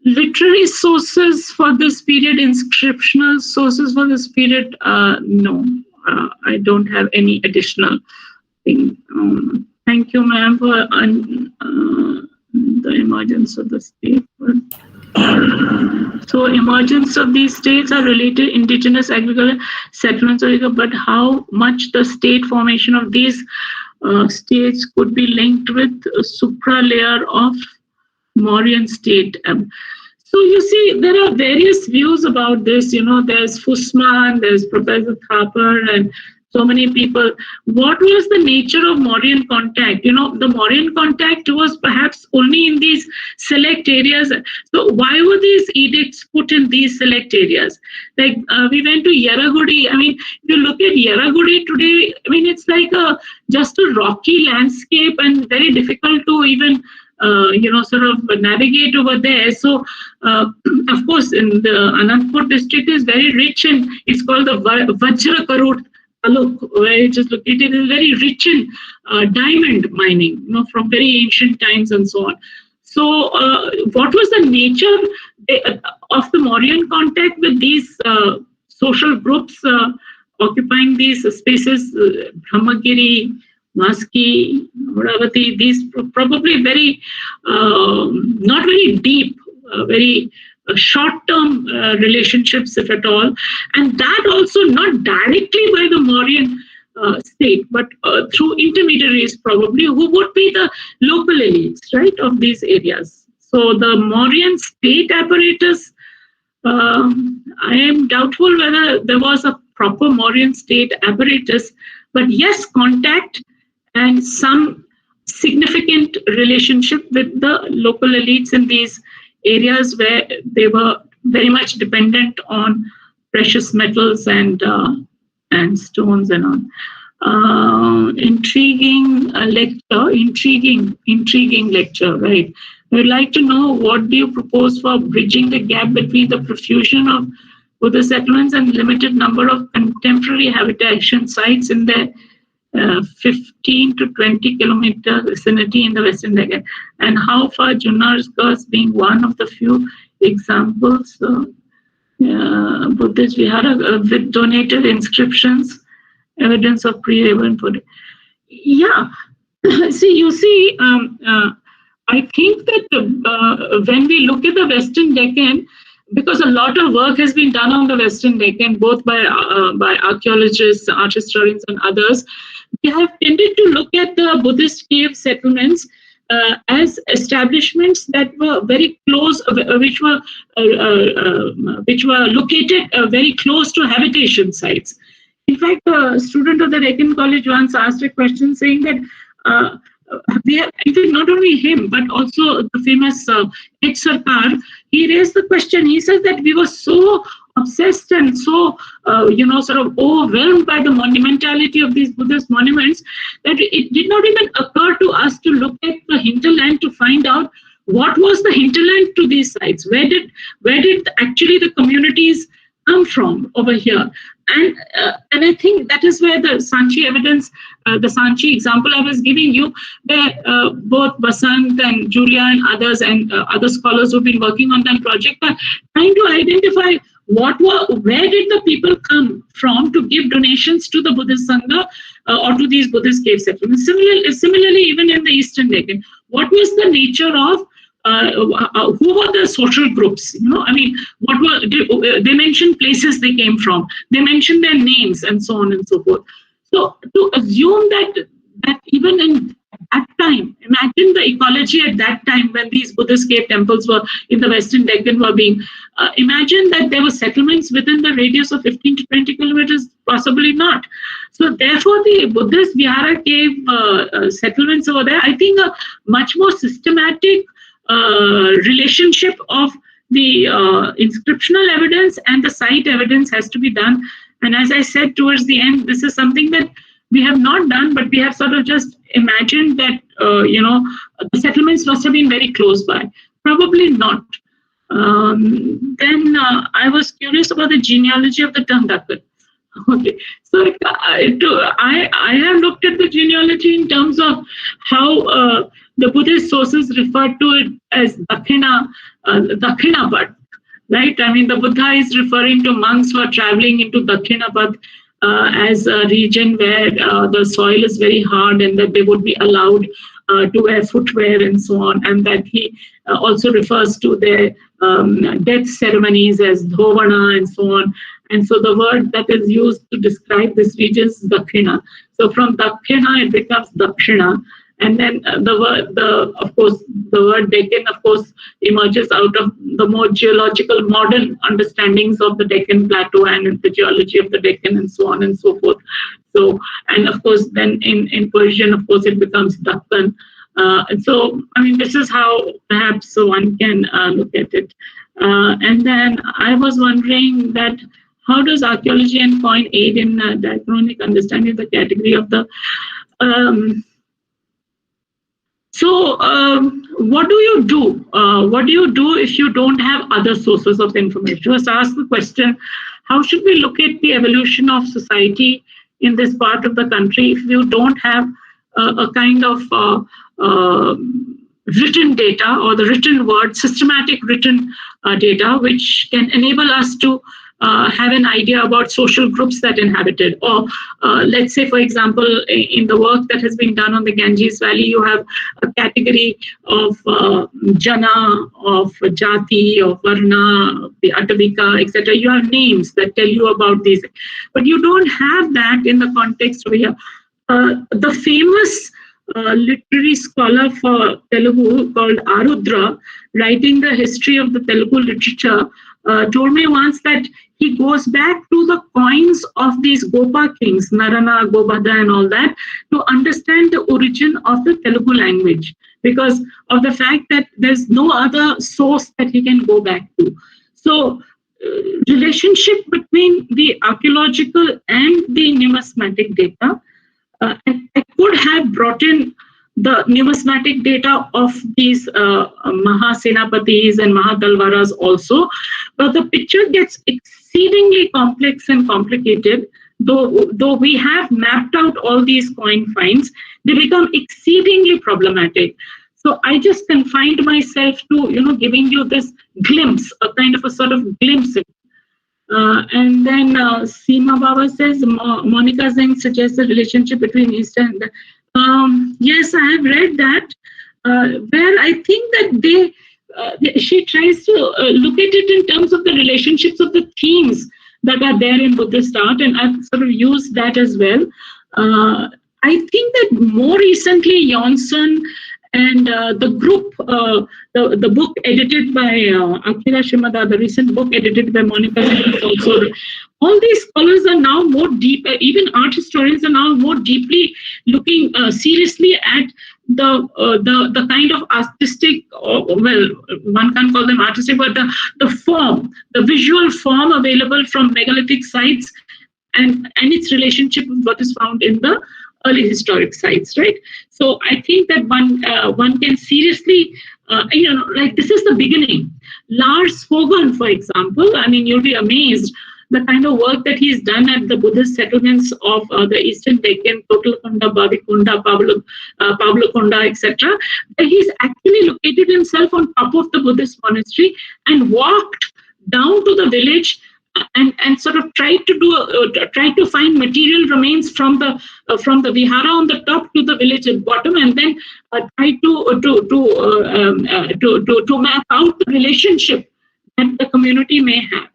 literary sources for this period, inscriptional sources for this period, no, I don't have any additional thing. Thank you, ma'am, for the emergence of the state. So emergence of these states are related indigenous agriculture settlements, but how much the state formation of these states could be linked with a supra layer of Mauryan state. So you see, there are various views about this. There's Fussman, there's Professor Thapar, and so many people. What was the nature of Mauryan contact? The Mauryan contact was perhaps only in these select areas. So why were these edicts put in these select areas? Like we went to Yaragudi. I mean, if you look at Yaragudi today, I mean, it's like just a rocky landscape and very difficult to even sort of navigate over there. So, of course, in the Anandpur district is very rich, and it's called the Vajra Karut Aloka, where it is located, is very rich in diamond mining, from very ancient times and so on. So, what was the nature of the Mauryan contact with these social groups occupying these spaces, Brahmagiri, Maski, Amaravati, these probably very, not very deep, very short-term relationships, if at all. And that also not directly by the Mauryan state, but through intermediaries probably, who would be the local elites, right, of these areas. So the Mauryan state apparatus, I am doubtful whether there was a proper Mauryan state apparatus, but yes, contact and some significant relationship with the local elites in these areas where they were very much dependent on precious metals and stones and all. Intriguing lecture, intriguing lecture, right? I'd like to know, what do you propose for bridging the gap between the profusion of Buddhist settlements and limited number of contemporary habitation sites in the 15 to 20 kilometer vicinity in the Western Deccan, and how far Junnar's curse being one of the few examples Buddhist Vihara with donated inscriptions, evidence of pre-Raven Buddha. Yeah, see, I think that when we look at the Western Deccan, because a lot of work has been done on the Western Deccan, both by archaeologists, art historians, and others, we have tended to look at the Buddhist cave settlements as establishments that were very close, which were located very close to habitation sites. In fact, a student of the Deccan College once asked a question saying that we have, in fact, not only him, but also the famous H. Sarkar, he raised the question. He says that we were so obsessed and so, sort of overwhelmed by the monumentality of these Buddhist monuments that it did not even occur to us to look at the hinterland to find out what was the hinterland to these sites. Where did actually the communities come from over here? And I think that is where the Sanchi evidence, the Sanchi example I was giving you, where both Basant and Julia and others and other scholars who've been working on that project are trying to identify where did the people come from to give donations to the Buddhist Sangha or to these Buddhist cave settlements. Similarly, even in the Eastern Deccan, what was the nature of who were the social groups? I mean, they mentioned places they came from, they mentioned their names, and so on and so forth. So to assume that even in that time, imagine the ecology at that time when these Buddhist cave temples were in the Western Deccan were being, imagine that there were settlements within the radius of 15 to 20 kilometers, possibly not. So therefore, the Buddhist Vihara cave settlements over there, I think a much more systematic relationship of the inscriptional evidence and the site evidence has to be done. And as I said towards the end, this is something that we have not done, but we have sort of just imagined that, the settlements must have been very close by. Probably not. Then I was curious about the genealogy of the term Deccan. Okay, so I have looked at the genealogy in terms of how the Buddhist sources refer to it as Dakhinapad, right? I mean, the Buddha is referring to monks who are traveling into Dakhinapad as a region where the soil is very hard and that they would be allowed to wear footwear and so on, and that he also refers to their death ceremonies as dhovana and so on. And so the word that is used to describe this region is Dakhina. So from Dakhina, it becomes Dakshina. And then the word Deccan, of course, emerges out of the more geological modern understandings of the Deccan Plateau and the geology of the Deccan and so on and so forth. So, and of course, then in Persian, of course, it becomes Deccan. And so, I mean, this is how perhaps one can look at it. And then I was wondering that how does archaeology and coin aid in diachronic understanding of the category of the what do you do? What do you do if you don't have other sources of information? Just ask the question, how should we look at the evolution of society in this part of the country if you don't have a kind of written data or the written word, systematic written data, which can enable us to have an idea about social groups that inhabited. Or let's say, for example, in the work that has been done on the Ganges Valley, you have a category of Jana, of Jati, of Varna, the Atavika, etc. You have names that tell you about these. But you don't have that in the context over here. The famous literary scholar for Telugu called Arudra, writing the history of the Telugu literature, told me once that he goes back to the coins of these Gopa kings, Narana, Gobhadra and all that, to understand the origin of the Telugu language, because of the fact that there's no other source that he can go back to. So relationship between the archaeological and the numismatic data, and I could have brought in the numismatic data of these Mahasenapatis and Mahadalvaras also, but the picture gets exceedingly complex and complicated. Though we have mapped out all these coin finds, they become exceedingly problematic. So I just confined myself to, giving you this glimpse, a kind of a sort of glimpse. And then Seema Baba says, Monica Zeng suggests a relationship between East and yes, I have read that, where I think that she tries to look at it in terms of the relationships of the themes that are there in Buddhist art, and I've sort of used that as well. I think that more recently, Jonsson and the group, the book edited by Akira Shimada, the recent book edited by Monica Zeng also, all these scholars are now more deep, even art historians are now more deeply looking seriously at the kind of artistic, well, one can't call them artistic, but the form, the visual form available from megalithic sites and its relationship with what is found in the early historic sites, right? So I think that one can seriously, like this is the beginning. Lars Hogan, for example, I mean, you'll be amazed the kind of work that he's done at the Buddhist settlements of the Eastern Deccan, Totalkunda, Bavikunda, Pavlakunda, etc. He's actually located himself on top of the Buddhist monastery and walked down to the village and sort of tried to find material remains from the vihara on the top to the village at bottom, and then try to map out the relationship that the community may have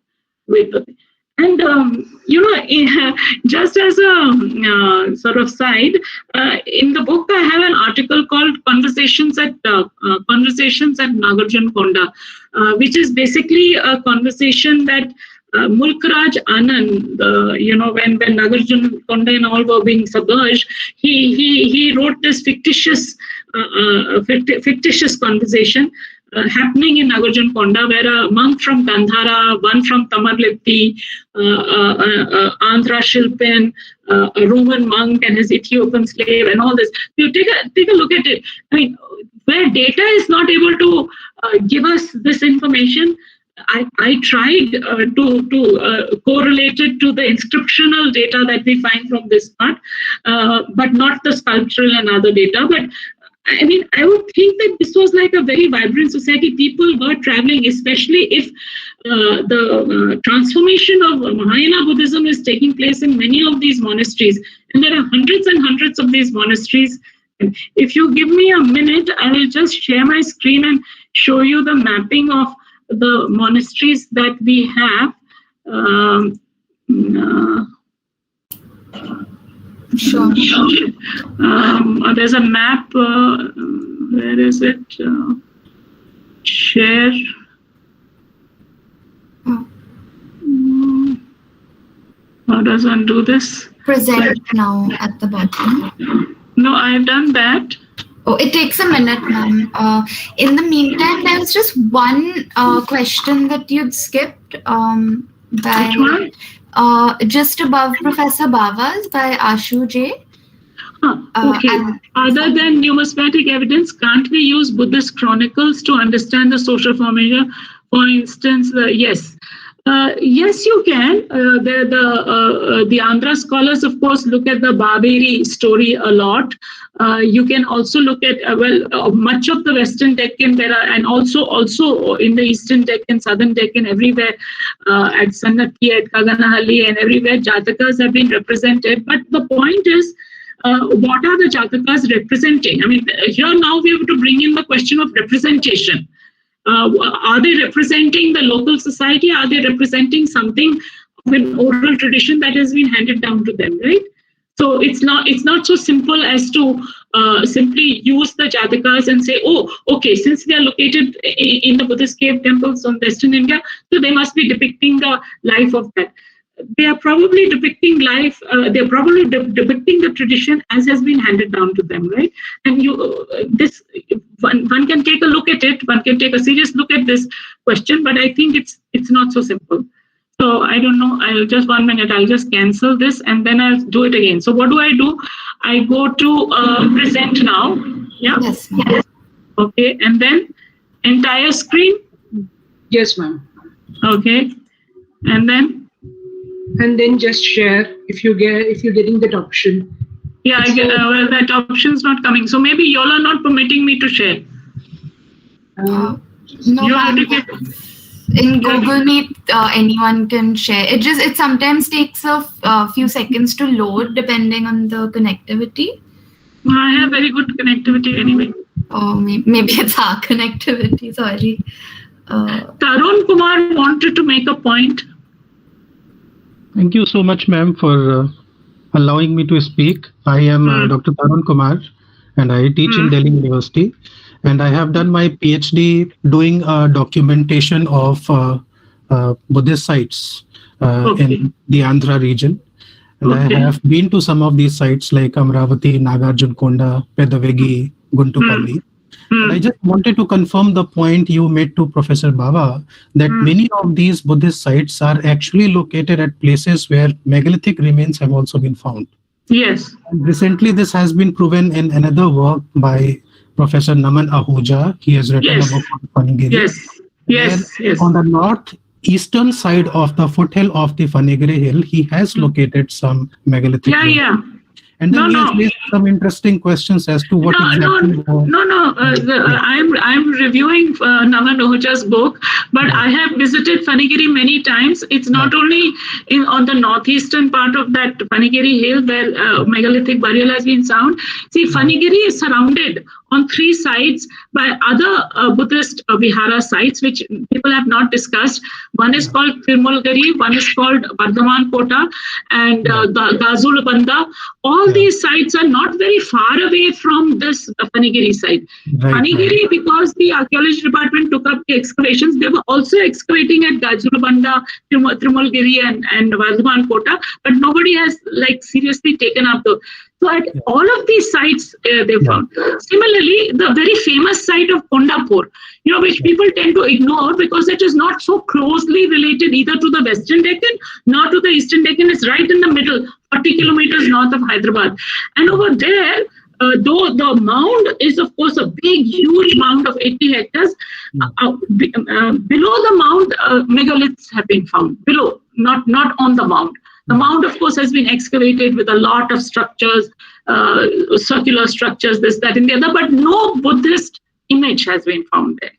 with it. And just as a sort of side, in the book I have an article called Conversations at Nagarjun Konda, which is basically a conversation that Mulkraj Anand, when Nagarjun Konda and all were being submerged, he wrote this fictitious conversation happening in Nagarjun Konda, where a monk from Gandhara, one from Tamarlipti, Andhra Shilpin, a Roman monk and his Ethiopian slave, and all this. You take a look at it. I mean, where data is not able to give us this information, I tried to correlate it to the inscriptional data that we find from this part, but not the sculptural and other data. But I mean, I would think that this was like a very vibrant society. People were traveling, especially if the transformation of Mahayana Buddhism is taking place in many of these monasteries. And there are hundreds and hundreds of these monasteries. And if you give me a minute, I will just share my screen and show you the mapping of the monasteries that we have. Sure. There's a map. Where is it? Share. How does one do this? Present now at the bottom. No, I've done that. Oh, it takes a minute, ma'am. In the meantime, there was just one question that you'd skipped. By, Which one? Just above Professor Bava's by Ashu J. Okay. Other than numismatic evidence, can't we use Buddhist chronicles to understand the social formation? For instance, yes. Yes, you can. The Andhra scholars, of course, look at the Baberi story a lot. You can also look at much of the Western Deccan there are, and also in the Eastern Deccan, Southern Deccan, everywhere at Sannaki, at Kaganahalli, and everywhere Jatakas have been represented. But the point is, what are the Jatakas representing? I mean, here now we have to bring in the question of representation. Are they representing the local society? Are they representing something of an oral tradition that has been handed down to them, right? So it's not so simple as to simply use the Jatakas and say, oh, okay, since they are located in the Buddhist cave temples of Western India, so they must be depicting the life of that. They are probably depicting life. They're probably depicting the tradition as has been handed down to them, right? And one can take a look at it. One can take a serious look at this question, but I think it's not so simple. So I don't know. Just 1 minute. I'll just cancel this and then I'll do it again. So what do? I go to present now. Yeah. Yes, ma'am. Okay, and then entire screen. Yes, ma'am. Okay, and then just share if you're getting that option. Yeah, I get, that option's not coming. So maybe you all are not permitting me to share. No, in Google Meet, anyone can share. It sometimes takes a few seconds to load depending on the connectivity. I have very good connectivity anyway. Oh, maybe it's our connectivity. Sorry. Tarun Kumar wanted to make a point. Thank you so much, ma'am, for allowing me to speak. I am Dr. Tarun Kumar, and I teach in Delhi University. And I have done my PhD doing documentation of Buddhist sites in the Andhra region. And I have been to some of these sites like Amravati, Nagarjunkonda, Pedavegi, Guntupalli. And I just wanted to confirm the point you made to Professor Bava that many of these Buddhist sites are actually located at places where megalithic remains have also been found. Yes. And recently, this has been proven in another work by Professor Naman Ahuja. He has written about Fanigiri. Yes. On the northeastern side of the foothill of the Fanigiri hill, he has located some megalithic remains. And then he has raised some interesting questions as to what exactly. I'm reviewing Naman Ahuja's book, but I have visited Fanigiri many times. It's not only on the northeastern part of that Fanigiri hill where megalithic burial has been found. See, Fanigiri is surrounded on 3 sides by other Buddhist vihara sites, which people have not discussed. One is called Tirmalgari, one is called Bardhaman Kota, and Gazul Banda. All these sites are not very far away from this Fanigiri site. Fanigiri, because the archaeology department took up the excavations, they were also excavating at Gazul Banda, Tirmalgari, and Bardhaman Kota, but nobody has seriously taken up the. So at all of these sites they found. Similarly, the very famous site of Kondapur, which people tend to ignore because it is not so closely related either to the Western Deccan nor to the Eastern Deccan. It's right in the middle, 40 kilometers north of Hyderabad. And over there, though the mound is, of course, a big, huge mound of 80 hectares, below the mound, megaliths have been found. Below, not on the mound. The mound, of course, has been excavated with a lot of structures, circular structures, this, that, and the other, but no Buddhist image has been found there.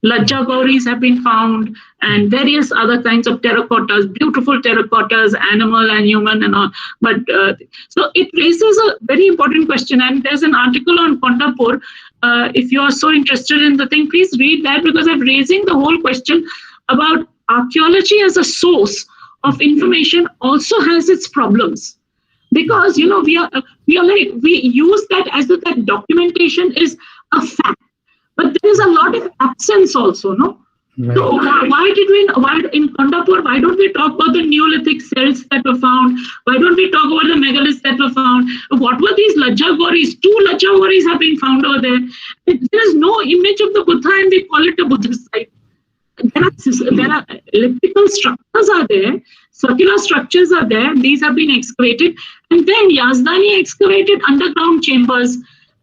Lajja Gauris have been found, and various other kinds of terracottas, beautiful terracottas, animal and human and all. But so it raises a very important question, and there's an article on Kondapur. If you are so interested in the thing, please read that, because I'm raising the whole question about archaeology as a source of information also has its problems, because we use that as if that documentation is a fact, but there is a lot of absence also, no? So why in Kondapur, why don't we talk about the Neolithic cells that were found? Why don't we talk about the megaliths that were found? What were these Lajjagoris? 2 Lajjagoris have been found over there. There is no image of the Buddha and we call it a Buddhist site. There are elliptical structures are there, circular structures are there, these have been excavated. And then Yazdani excavated underground chambers.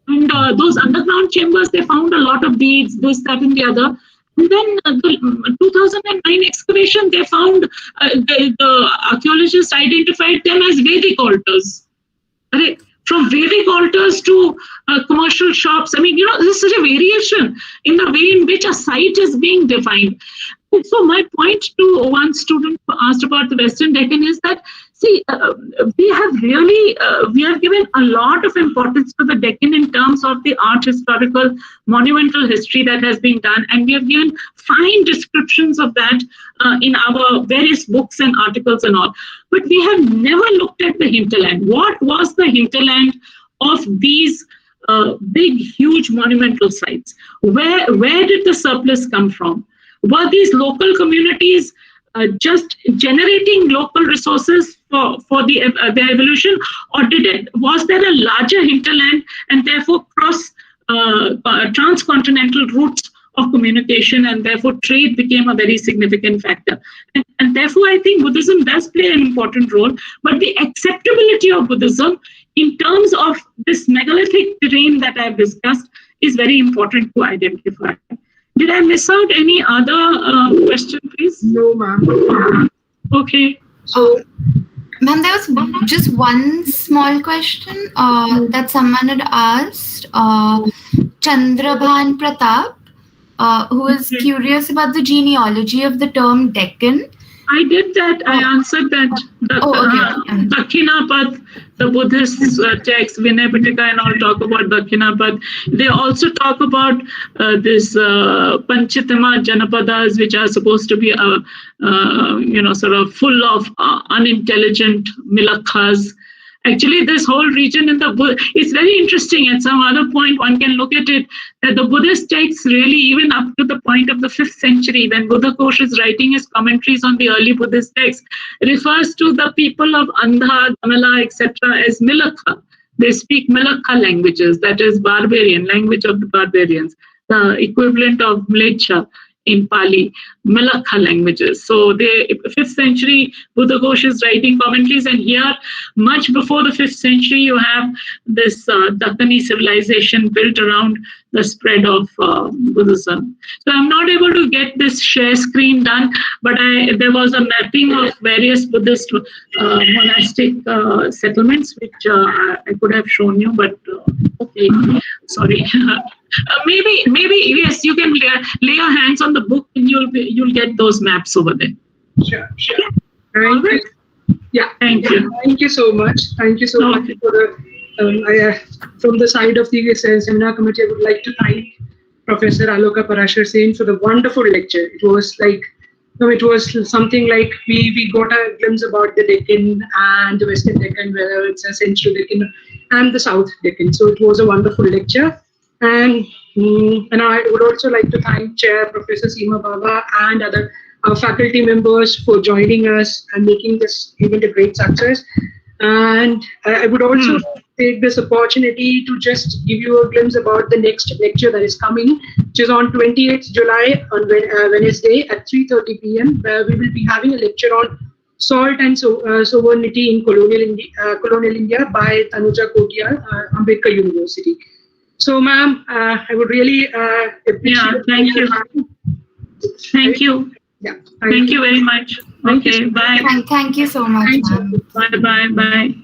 And those underground chambers, they found a lot of beads, this, that, and the other. And then the 2009 excavation, they found the archaeologists identified them as Vedic altars. Right? From Vedic altars to commercial shops. I mean, there's such a variation in the way in which a site is being defined. And so my point to one student who asked about the Western Deccan is that, see, we have given a lot of importance to the Deccan in terms of the art historical monumental history that has been done. And we have given fine descriptions of that in our various books and articles and all. But we have never looked at the hinterland. What was the hinterland of these big, huge monumental sites? Where did the surplus come from? Were these local communities just generating local resources for their evolution, or was there a larger hinterland and therefore transcontinental routes of communication, and therefore trade became a very significant factor? And therefore, I think Buddhism does play an important role, but the acceptability of Buddhism in terms of this megalithic terrain that I've discussed is very important to identify. Did I miss out any other question, please? No, ma'am. Okay. So, ma'am, there was just one small question that someone had asked. Chandrabhan Pratap, who is curious about the genealogy of the term Deccan. I did that. I answered that. Dakkhinapad, the Buddhist text, Vinay Pitaka and all talk about Dakkhinapad. They also talk about this Panchitama Janapadas, which are supposed to be, sort of full of unintelligent milakhas. Actually, this whole region it's very interesting. At some other point, one can look at it, that the Buddhist texts really, even up to the point of the 5th century, when Buddha Kosh is writing his commentaries on the early Buddhist texts, refers to the people of Andha, Damala, etc. as Milakha. They speak Milakha languages, that is barbarian, language of the barbarians, the equivalent of Mlecha in Pali, Milakha languages. So the 5th century, Buddha Ghosh is writing commentaries, and here, much before the 5th century, you have this Dakkani civilization built around the spread of Buddhism. So I'm not able to get this share screen done, but there was a mapping of various Buddhist monastic settlements, which I could have shown you, but okay, sorry. Maybe yes, you can lay your hands on the book and you'll get those maps over there. Sure. Thank you. Yeah. Thank you. Thank you so much. Thank you so much for the. From the side of the seminar committee, I would like to thank Professor Aloka Parasher for the wonderful lecture. It was like, it was something like we got a glimpse about the Deccan and the Western Deccan, whether it's a Central Deccan and the South Deccan. So it was a wonderful lecture. And I would also like to thank Chair Professor Seema Baba and other faculty members for joining us and making this event a great success. And I would also take this opportunity to just give you a glimpse about the next lecture that is coming, which is on 28th July on Wednesday at 3:30 p.m. where we will be having a lecture on Salt and Sovereignty in Colonial India by Tanuja Kotia, Ambedkar University. So, ma'am, I would really appreciate. Thank you. Thank you. Yeah. Thank you very much. Okay, bye. Thank you so much, ma'am. Bye.